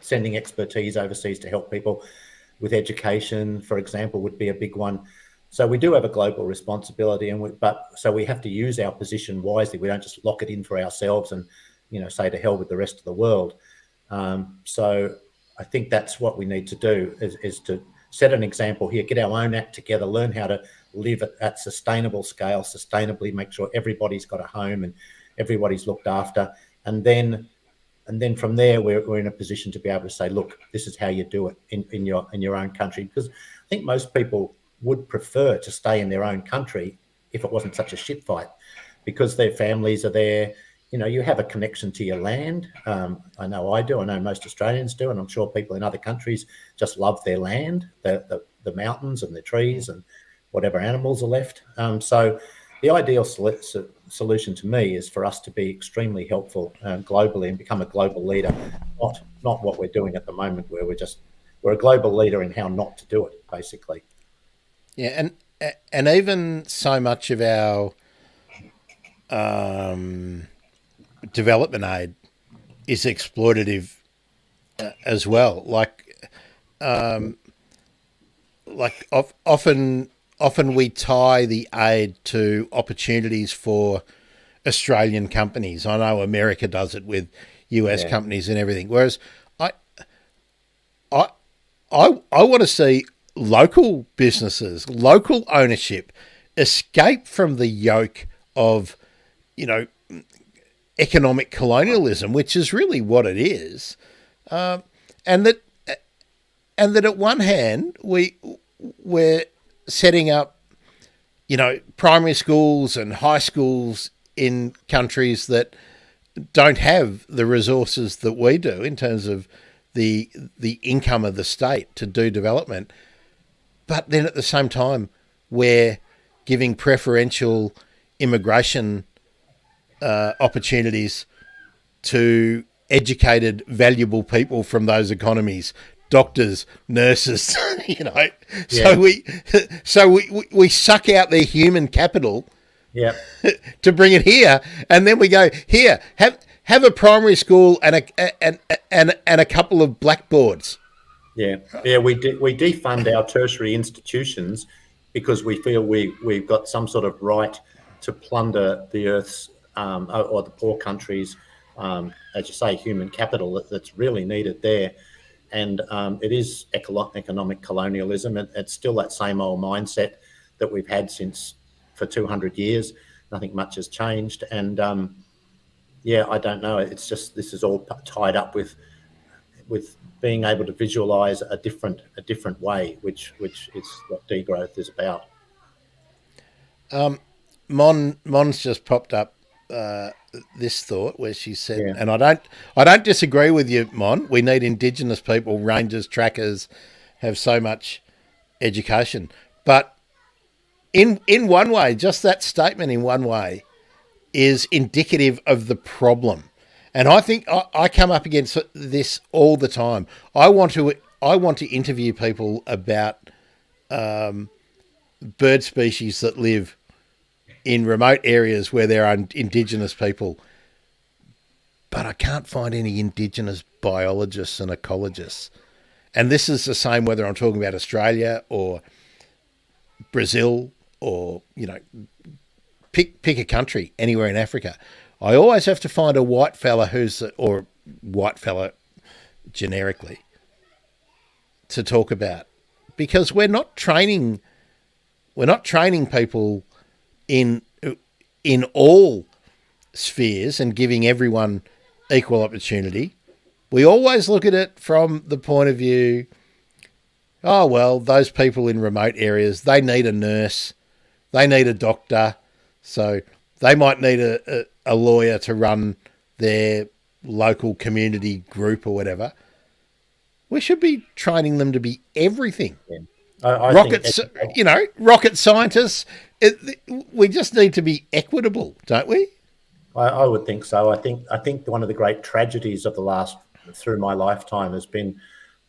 sending expertise overseas to help people with education, for example, would be a big one. So we do have a global responsibility, so we have to use our position wisely. We don't just lock it in for ourselves and say to hell with the rest of the world. So I think that's what we need to do is to set an example here, get our own act together, learn how to live at sustainable scale, sustainably, make sure everybody's got a home and everybody's looked after, and then from there we're in a position to be able to say, look, this is how you do it in your own country. Because I think most people would prefer to stay in their own country if it wasn't such a shit fight, because their families are there. You have a connection to your land. I know I do. I know most Australians do, and I'm sure people in other countries just love their land, the mountains and the trees and whatever animals are left. So the ideal solution to me is for us to be extremely helpful globally and become a global leader, not what we're doing at the moment, where we're a global leader in how not to do it, basically. Yeah, and even so much of our development aid is exploitative as well. Often we tie the aid to opportunities for Australian companies. I know America does it with US companies and everything. Whereas I want to see local businesses, local ownership, escape from the yoke of, economic colonialism, which is really what it is, and that at one hand we're setting up, primary schools and high schools in countries that don't have the resources that we do in terms of the income of the state to do development. But then at the same time, we're giving preferential immigration opportunities to educated, valuable people from those economies, doctors, nurses, So we suck out their human capital to bring it here, and then we go, here, have a primary school and a couple of blackboards. We defund our tertiary institutions because we feel we've got some sort of right to plunder the earth's or the poor countries', as you say, human capital that's really needed there. And it is economic colonialism. It's still that same old mindset that we've had for 200 years. Nothing much has changed. And I don't know. It's just, this is all tied up with being able to visualize a different way, which is what degrowth is about. Mon's just popped up this thought where she said, and I don't disagree with you, Mon. We need Indigenous people, rangers, trackers, have so much education. But in one way, just that statement in one way, is indicative of the problem. And I think I come up against this all the time. I want to interview people about bird species that live in remote areas where there are indigenous people, but I can't find any indigenous biologists and ecologists. And this is the same whether I'm talking about Australia or Brazil or, pick a country anywhere in Africa. I always have to find a white fella or white fella generically to talk about, because we're not training people in all spheres and giving everyone equal opportunity. We always look at it from the point of view, oh, well, those people in remote areas, they need a nurse, they need a doctor, so they might need a lawyer to run their local community group or whatever. We should be training them to be everything. Yeah. Rocket scientists. We just need to be equitable, don't we? I would think so. I think one of the great tragedies of through my lifetime has been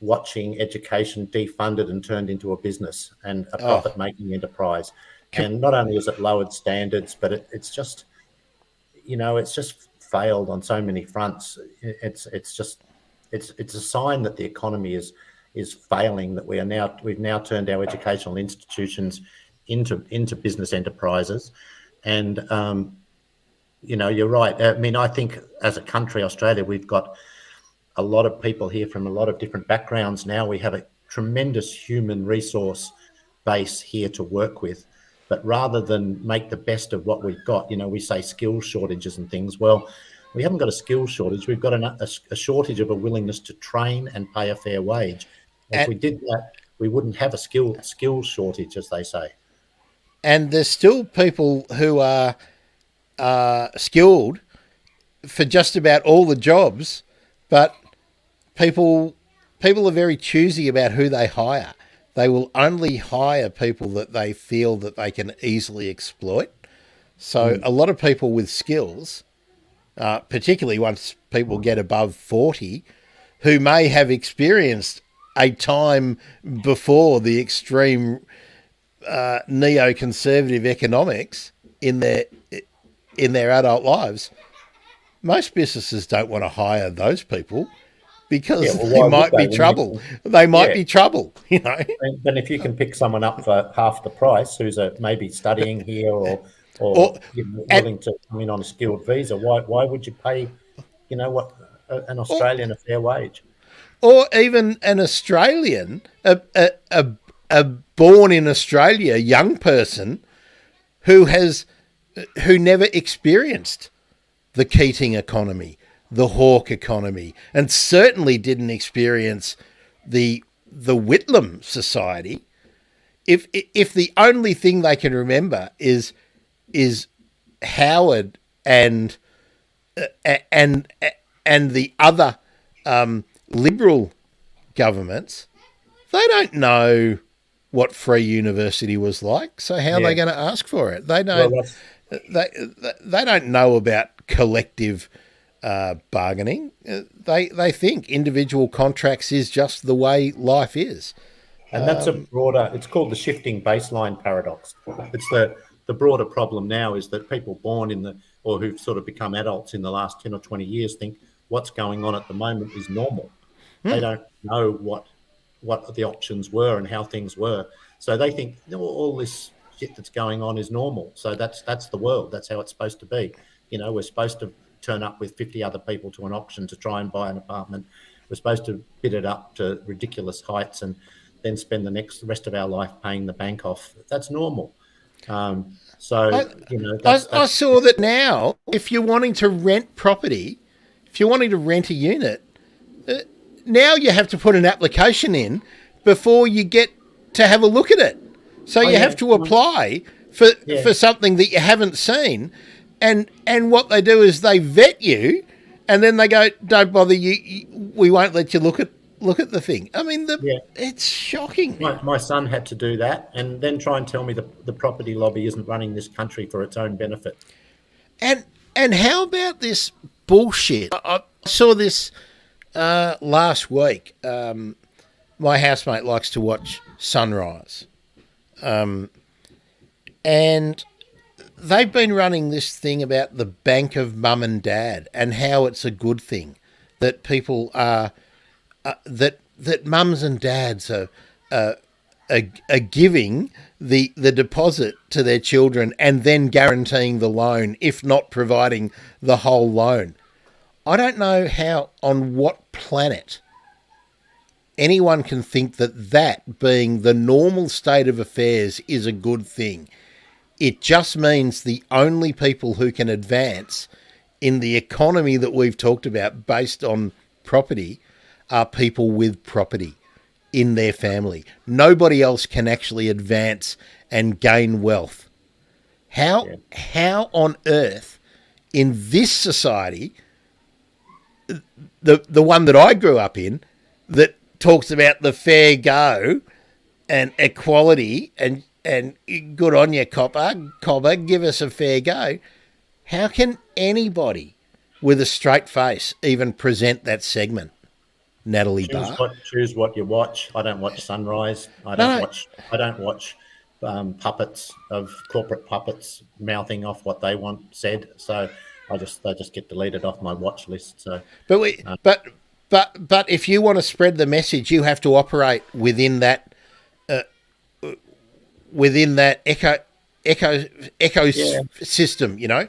watching education defunded and turned into a business and a profit-making enterprise. And not only has it lowered standards, but it's just failed on so many fronts. It's a sign that the economy is failing, that we've now turned our educational institutions into business enterprises. And you're right. I mean, I think as a country, Australia, we've got a lot of people here from a lot of different backgrounds now. We have a tremendous human resource base here to work with. But rather than make the best of what we've got, we say skill shortages and things. Well, we haven't got a skill shortage. We've got a shortage of a willingness to train and pay a fair wage. If we did that, we wouldn't have a skill shortage, as they say. And there's still people who are skilled for just about all the jobs, but people are very choosy about who they hire. They will only hire people that they feel that they can easily exploit. So a lot of people with skills, particularly once people get above 40, who may have experienced a time before the extreme neoconservative economics in their adult lives, most businesses don't want to hire those people, because they might be trouble. They might be trouble, And if you can pick someone up for half the price, who's maybe studying here or willing to come in on a skilled visa, why would you pay, an Australian a fair wage? Or even an Australian, a born in Australia young person who never experienced the Keating economy, the Hawke economy, and certainly didn't experience the Whitlam Society. If the only thing they can remember is Howard and the other Liberal governments, they don't know what free university was like. So how are they going to ask for it? They don't. Well, they don't know about collective bargaining. They think individual contracts is just the way life is. And that's it's called the shifting baseline paradox. It's the broader problem now is that people born or who've sort of become adults in the last 10 or 20 years think what's going on at the moment is normal. They don't know what the options were and how things were. So they think all this shit that's going on is normal. So that's the world. That's how it's supposed to be. We're supposed to turn up with 50 other people to an auction to try and buy an apartment. We're supposed to bid it up to ridiculous heights and then spend the rest of our life paying the bank off. That's normal. I saw that now, if you're wanting to rent property, if you're wanting to rent a unit, now you have to put an application in before you get to have a look at it. So you have to apply for something that you haven't seen. And what they do is they vet you, and then they go, "Don't bother you. We won't let you look at the thing." I mean, it's shocking. My son had to do that, and then try and tell me the property lobby isn't running this country for its own benefit. And And how about this bullshit? I saw this last week. My housemate likes to watch Sunrise. And they've been running this thing about the bank of mum and dad and how it's a good thing that people are, that mums and dads are giving the deposit to their children and then guaranteeing the loan, if not providing the whole loan. I don't know how, on what planet, anyone can think that being the normal state of affairs is a good thing. It just means the only people who can advance in the economy that we've talked about based on property are people with property in their family. Nobody else can actually advance and gain wealth. How on earth in this society, the one that I grew up in, that talks about the fair go and equality and good on you, cobber, give us a fair go. How can anybody with a straight face even present that segment? Natalie Barr. Choose what you watch. I don't watch Sunrise. I don't watch puppets of corporate puppets mouthing off what they want said. So they just get deleted off my watch list. So, but if you want to spread the message, you have to operate within that system. You know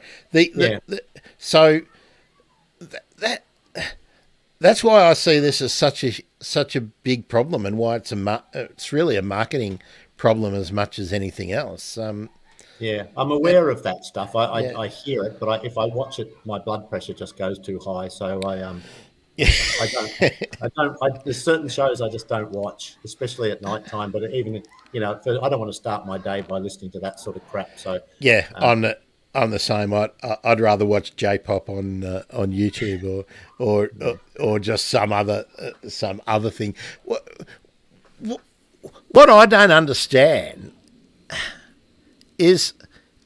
so that's why I see this as such a big problem, and why it's really a marketing problem as much as anything else. I'm aware of that stuff. I hear it, but if I watch it, my blood pressure just goes too high. So there's certain shows I just don't watch, especially at night time. But even I don't want to start my day by listening to that sort of crap. So I'm the same. I'd rather watch J-pop on YouTube or just some other thing. What I don't understand is,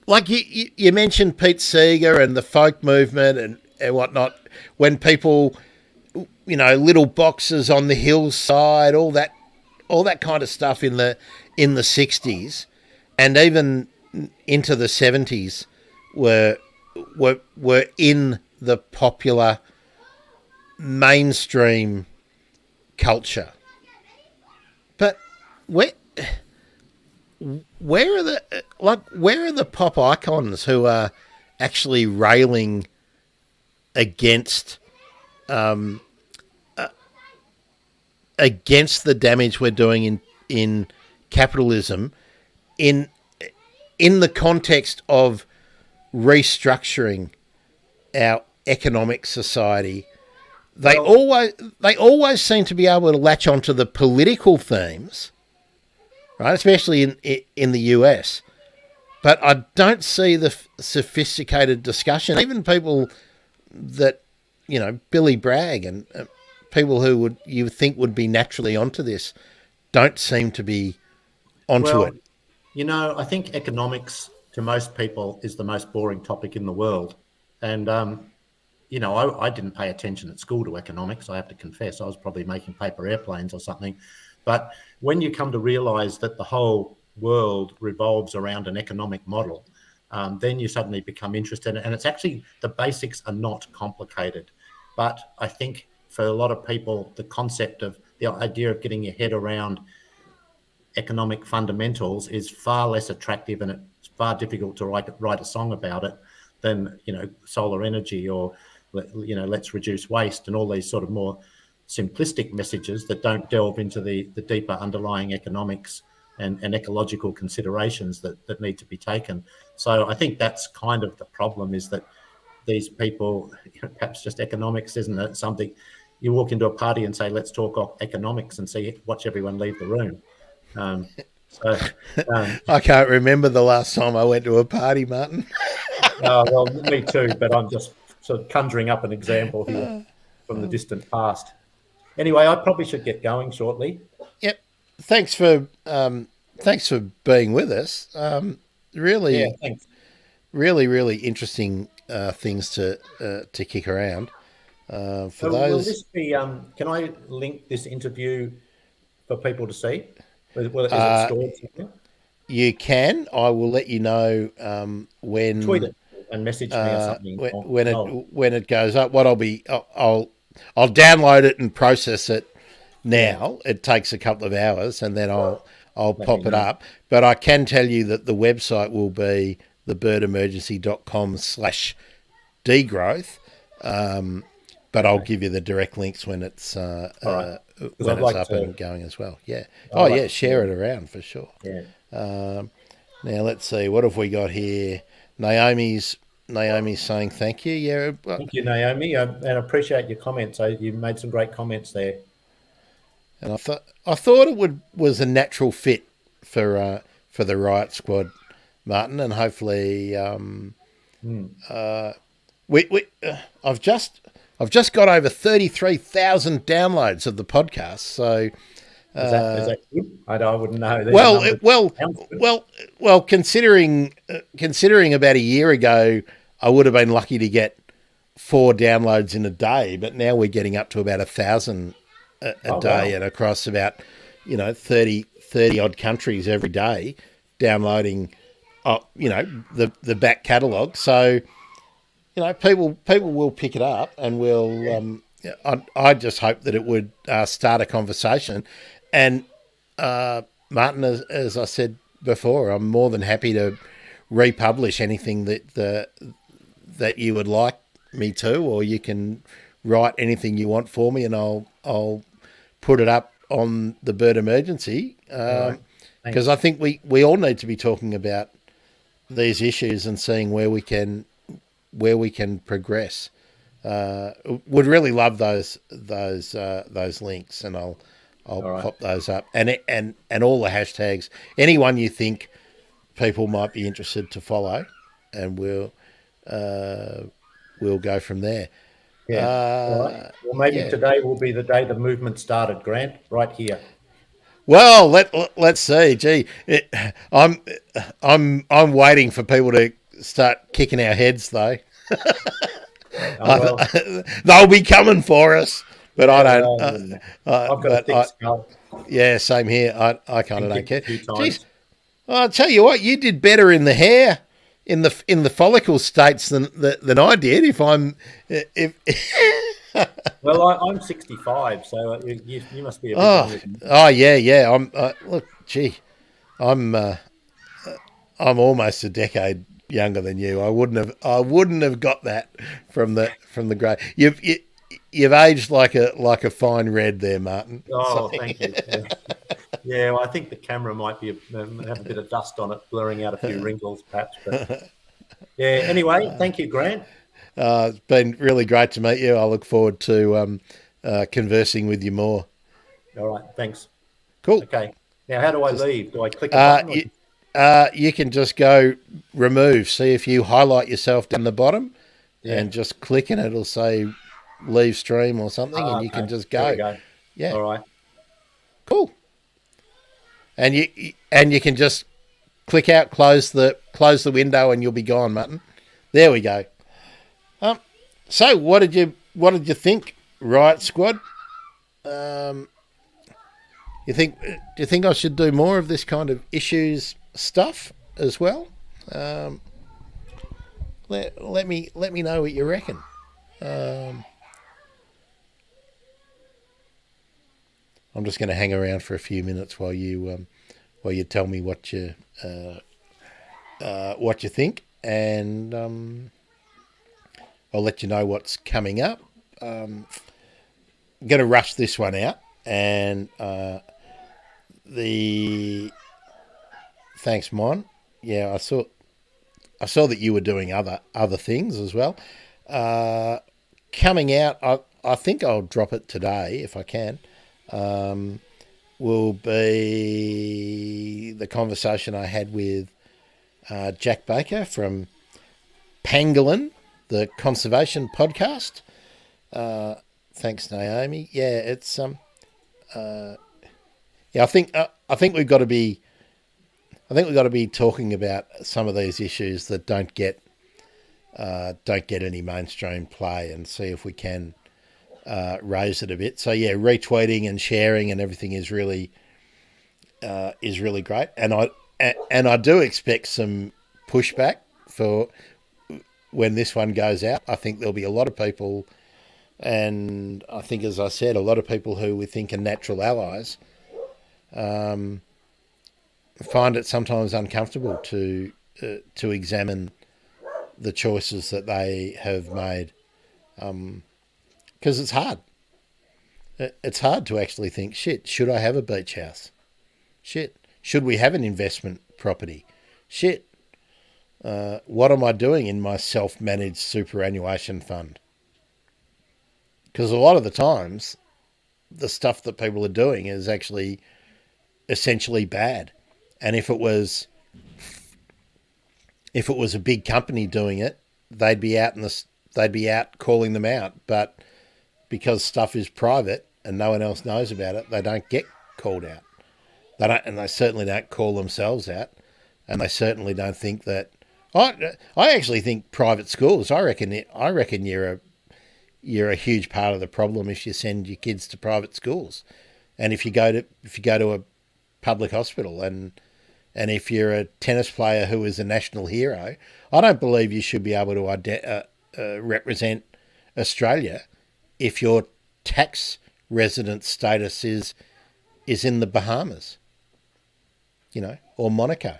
like you mentioned Pete Seeger and the folk movement and whatnot, when people, little boxes on the hillside, all that kind of stuff in the 60s and even into the 70s were in the popular mainstream culture. But where are the pop icons who are actually railing against the damage we're doing in capitalism in the context of restructuring our economic society? They always seem to be able to latch onto the political themes, right? Especially in the US. But I don't see the sophisticated discussion. Even people that, Billy Bragg and people who you would think would be naturally onto this don't seem to be onto it. I think economics to most people is the most boring topic in the world. And, I didn't pay attention at school to economics. I have to confess, I was probably making paper airplanes or something. But when you come to realize that the whole world revolves around an economic model, then you suddenly become interested. And it's actually, the basics are not complicated. But I think for a lot of people, the concept of the idea of getting your head around economic fundamentals is far less attractive, and it's far difficult to write a song about it than solar energy or let's reduce waste and all these sort of more simplistic messages that don't delve into the deeper underlying economics and ecological considerations that need to be taken. So I think that's kind of the problem, is that these people, perhaps just economics isn't something you walk into a party and say, let's talk economics, and watch everyone leave the room. I can't remember the last time I went to a party, Martin. Well, me too, but I'm just sort of conjuring up an example here from the distant past. Anyway, I probably should get going shortly. Yep. Thanks for being with us. Really, thanks. Really, really interesting things to kick around. For So will those, this be? Can I link this interview for people to see? Is it stored somewhere? you can. I will let you know Tweet when it and message me or something. when it goes up. What I'll download it and process it now. Yeah. It takes a couple of hours, and then I'll Let me pop it know. up. But I can tell you that the website will be thebirdemergency.com/degrowth. But I'll give you the direct links when it's All right. Because when I'd it's like up to. and going as well. Yeah. I'd like to Share it around for sure. Yeah. Now let's see, what have we got here? Naomi's saying thank you. Yeah. Thank you, Naomi, and I appreciate your comments. You made some great comments there. And I thought it was a natural fit for the Riot Squad, Martin, and hopefully I've just got over 33,000 downloads of the podcast. So Is that good? I wouldn't know. Well, considering about a year ago, I would have been lucky to get 4 downloads in a day, but now we're getting up to about 1,000 a day, wow. And across about 30 odd countries every day, downloading the back catalogue. So people will pick it up, and will. I just hope that it would start a conversation. And Martin, as I said before, I'm more than happy to republish anything that you would like me to, or you can write anything you want for me, and I'll put it up on the Bird Emergency, because I think we all need to be talking about these issues and seeing where we can progress. Would really love those links, and I'll pop those up, and all the hashtags. Anyone you think people might be interested to follow, and we'll go from there. Yeah. All right. Well, maybe today will be the day the movement started, Grant. Right here. Well, let's see. Gee, I'm waiting for people to start kicking our heads, though. They'll be coming for us, but I don't. I've got a thick skull. Yeah, same here. I kind of don't care. Jeez, I'll tell you what, you did better in the hair, in the follicle states than I did. Well, I'm 65, so you must be a bit yeah. Look, gee, I'm almost a decade younger than you. I wouldn't have got that from the grey. You've aged like a fine red there, Martin. Oh, thank you. Yeah, well, I think the camera might have a bit of dust on it, blurring out a few wrinkles, perhaps. But yeah. Anyway, thank you, Grant. It's been really great to meet you. I look forward to conversing with you more. All right, thanks. Cool. Okay. Now, how do I leave? Do I click a button? You can just go remove. See if you highlight yourself down the bottom, and just click, and it'll say leave stream or something, and you can just go. There we go. Yeah. All right. Cool. And you can just click out, close the window, and you'll be gone, Martin. There we go. So what did you think, Riot Squad? Do you think I should do more of this kind of issues stuff as well? Let me know what you reckon. I'm just going to hang around for a few minutes while you tell me what you think, and I'll let you know what's coming up. I'm going to rush this one out, and thanks, Mon. Yeah, I saw that you were doing other things as well. Coming out, I think I'll drop it today if I can. Will be the conversation I had with Jack Baker from Pangolin, the conservation podcast. Thanks, Naomi. Yeah, it's I think we've got to be talking about some of these issues that don't get don't get any mainstream play, and see if we can raise it a bit. So yeah, retweeting and sharing and everything is really great, and I do expect some pushback for when this one goes out. I think there'll be a lot of people, and I think, as I said, a lot of people who we think are natural allies find it sometimes uncomfortable to examine the choices that they have made, because it's hard. It's hard to actually think, shit, should I have a beach house? Shit, should we have an investment property? Shit, what am I doing in my self-managed superannuation fund? Because a lot of the times, the stuff that people are doing is actually essentially bad. And if it was a big company doing it, they'd be out calling them out. But because stuff is private and no one else knows about it, they don't get called out. They certainly don't call themselves out, and they certainly don't think that. I actually think private schools. I reckon you're a huge part of the problem if you send your kids to private schools, and if you go to a public hospital, and if you're a tennis player who is a national hero, I don't believe you should be able to represent Australia if your tax resident status is in the Bahamas, or Monaco.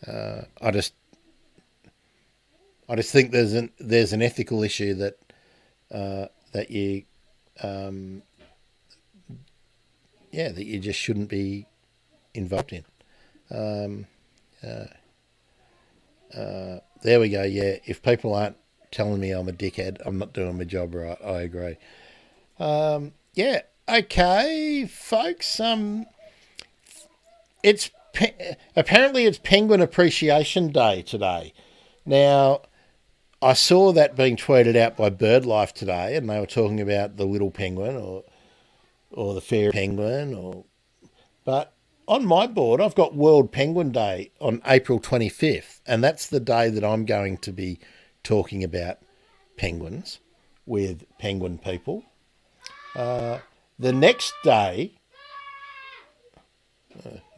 I just think there's an ethical issue that you just shouldn't be involved in. There we go. Yeah, if people aren't telling me I'm a dickhead, I'm not doing my job right. I agree. Yeah. Okay, folks. Apparently it's Penguin Appreciation Day today. Now, I saw that being tweeted out by BirdLife today, and they were talking about the little penguin or the fair penguin, but on my board I've got World Penguin Day on April 25th, and that's the day that I'm going to be talking about penguins with penguin people. The next day,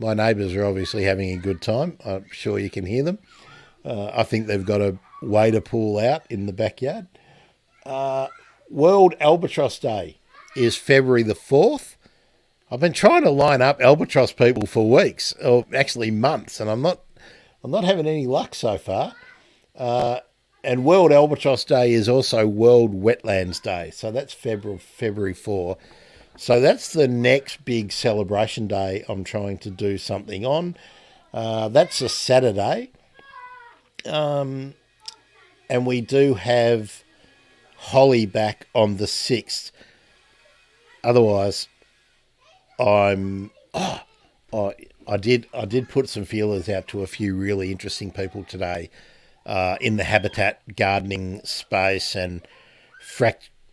my neighbours are obviously having a good time. I'm sure you can hear them. I think they've got a wader pool out in the backyard. World Albatross Day is February the 4th. I've been trying to line up albatross people for weeks, or actually months, and I'm not having any luck so far. And World Albatross Day is also World Wetlands Day, so that's February 4. So that's the next big celebration day I'm trying to do something on. That's a Saturday. And we do have Holly back on the 6th. Otherwise, I did put some feelers out to a few really interesting people today in the habitat gardening space and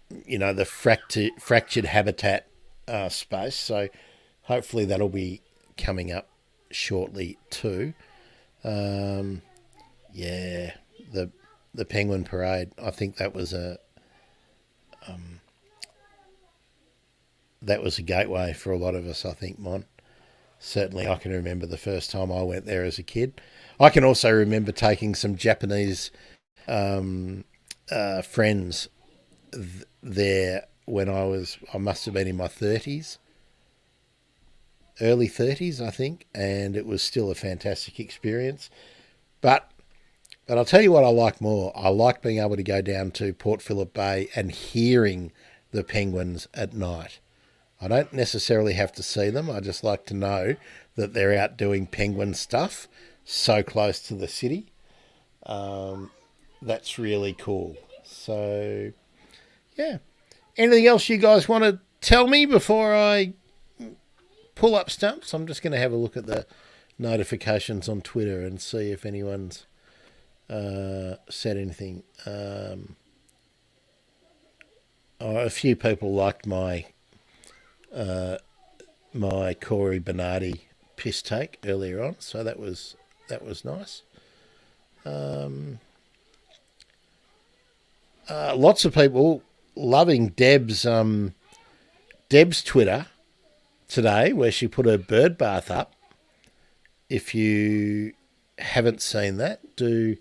the fractured habitat space. So hopefully that'll be coming up shortly too. Yeah, the penguin parade. I think that was a gateway for a lot of us. I think, Mon. Certainly, I can remember the first time I went there as a kid. I can also remember taking some Japanese friends there when I must have been in my 30s, early 30s, I think, and it was still a fantastic experience. But I'll tell you what I like more. I like being able to go down to Port Phillip Bay and hearing the penguins at night. I don't necessarily have to see them. I just like to know that they're out doing penguin stuff so close to the city. That's really cool. So, yeah. Anything else you guys want to tell me before I pull up stumps? I'm just going to have a look at the notifications on Twitter and see if anyone's said anything. A few people liked my Corey Bernardi piss take earlier on, so that was nice. lots of people loving Deb's Twitter today, where she put her bird bath up. If you haven't seen that, do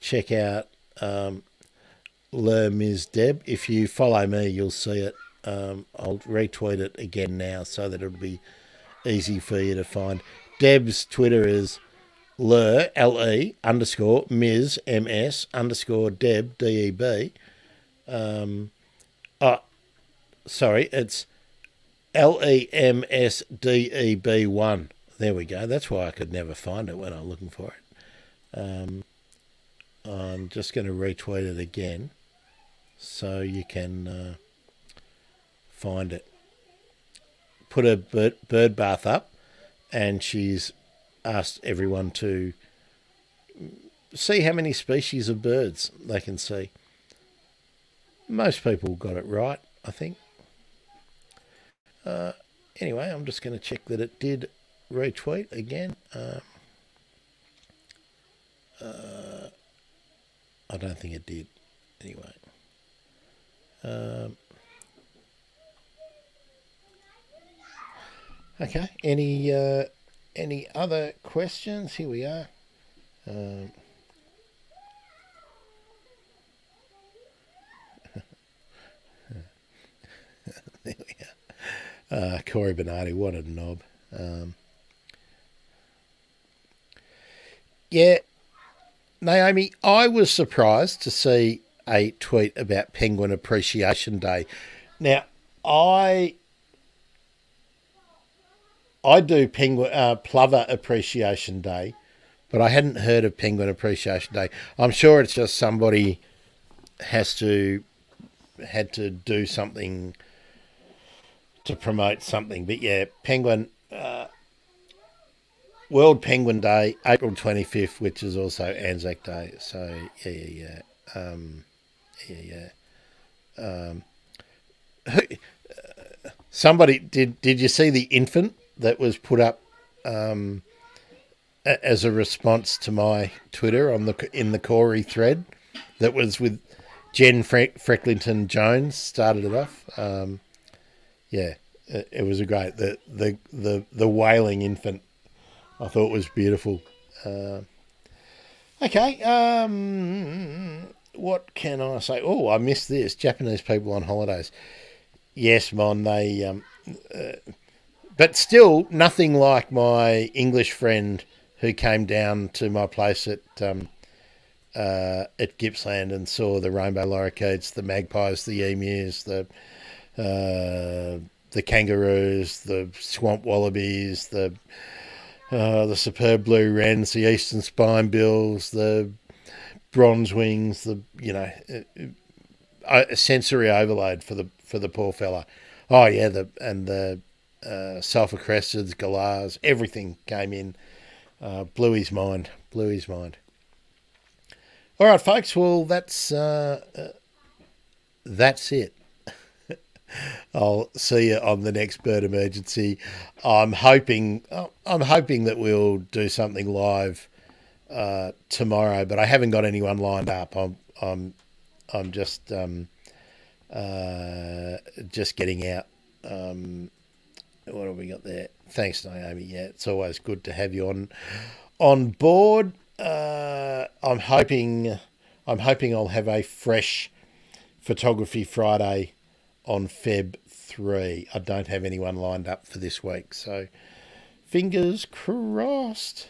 check out Le Ms. Deb. If you follow me, you'll see it. I'll retweet it again now so that it'll be easy for you to find. Deb's Twitter is Le, L-E, underscore, Ms, M-S, underscore, Deb, D-E-B. Sorry, it's LEMSDEB1. There we go. That's why I could never find it when I'm looking for it. I'm just going to retweet it again so you can find it. Put a bird bath up, and she's asked everyone to see how many species of birds they can see. Most people got it right, I think. Anyway, I'm just going to check that it did retweet again. I don't think it did. Anyway. Okay. Any other questions? Here we are. There we are. Corey Bernardi, what a knob. Yeah, Naomi, I was surprised to see a tweet about Penguin Appreciation Day. Now, I do Penguin Plover Appreciation Day, but I hadn't heard of Penguin Appreciation Day. I'm sure it's just somebody had to do something to promote something. But yeah, Penguin World Penguin Day, April 25th, which is also Anzac Day. So yeah. Somebody did you see the infant that was put up as a response to my Twitter in the Corey thread? That was with Jen Frecklington Jones started it off. Yeah, it was a great the wailing infant. I thought was beautiful. Okay, what can I say? Oh, I missed this. Japanese people on holidays. Yes, Mon, they... but still, nothing like my English friend who came down to my place at Gippsland and saw the rainbow lorikeets, the magpies, the emus, the kangaroos, the swamp wallabies, the superb blue wrens, the eastern spinebills, the bronze wings, a sensory overload for the poor fella. Oh yeah, the sulphur cresteds, galahs, everything came in, blew his mind. All right, folks. Well, that's it. I'll see you on the next Bird Emergency. I'm hoping that we'll do something live tomorrow, but I haven't got anyone lined up. I'm just getting out. What have we got there? Thanks, Naomi. Yeah, it's always good to have you on board. I'm hoping I'll have a fresh Photography Friday on Feb 3. I don't have anyone lined up for this week, so fingers crossed.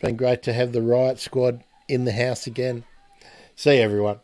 Been great to have the Riot Squad in the house again. See you, everyone.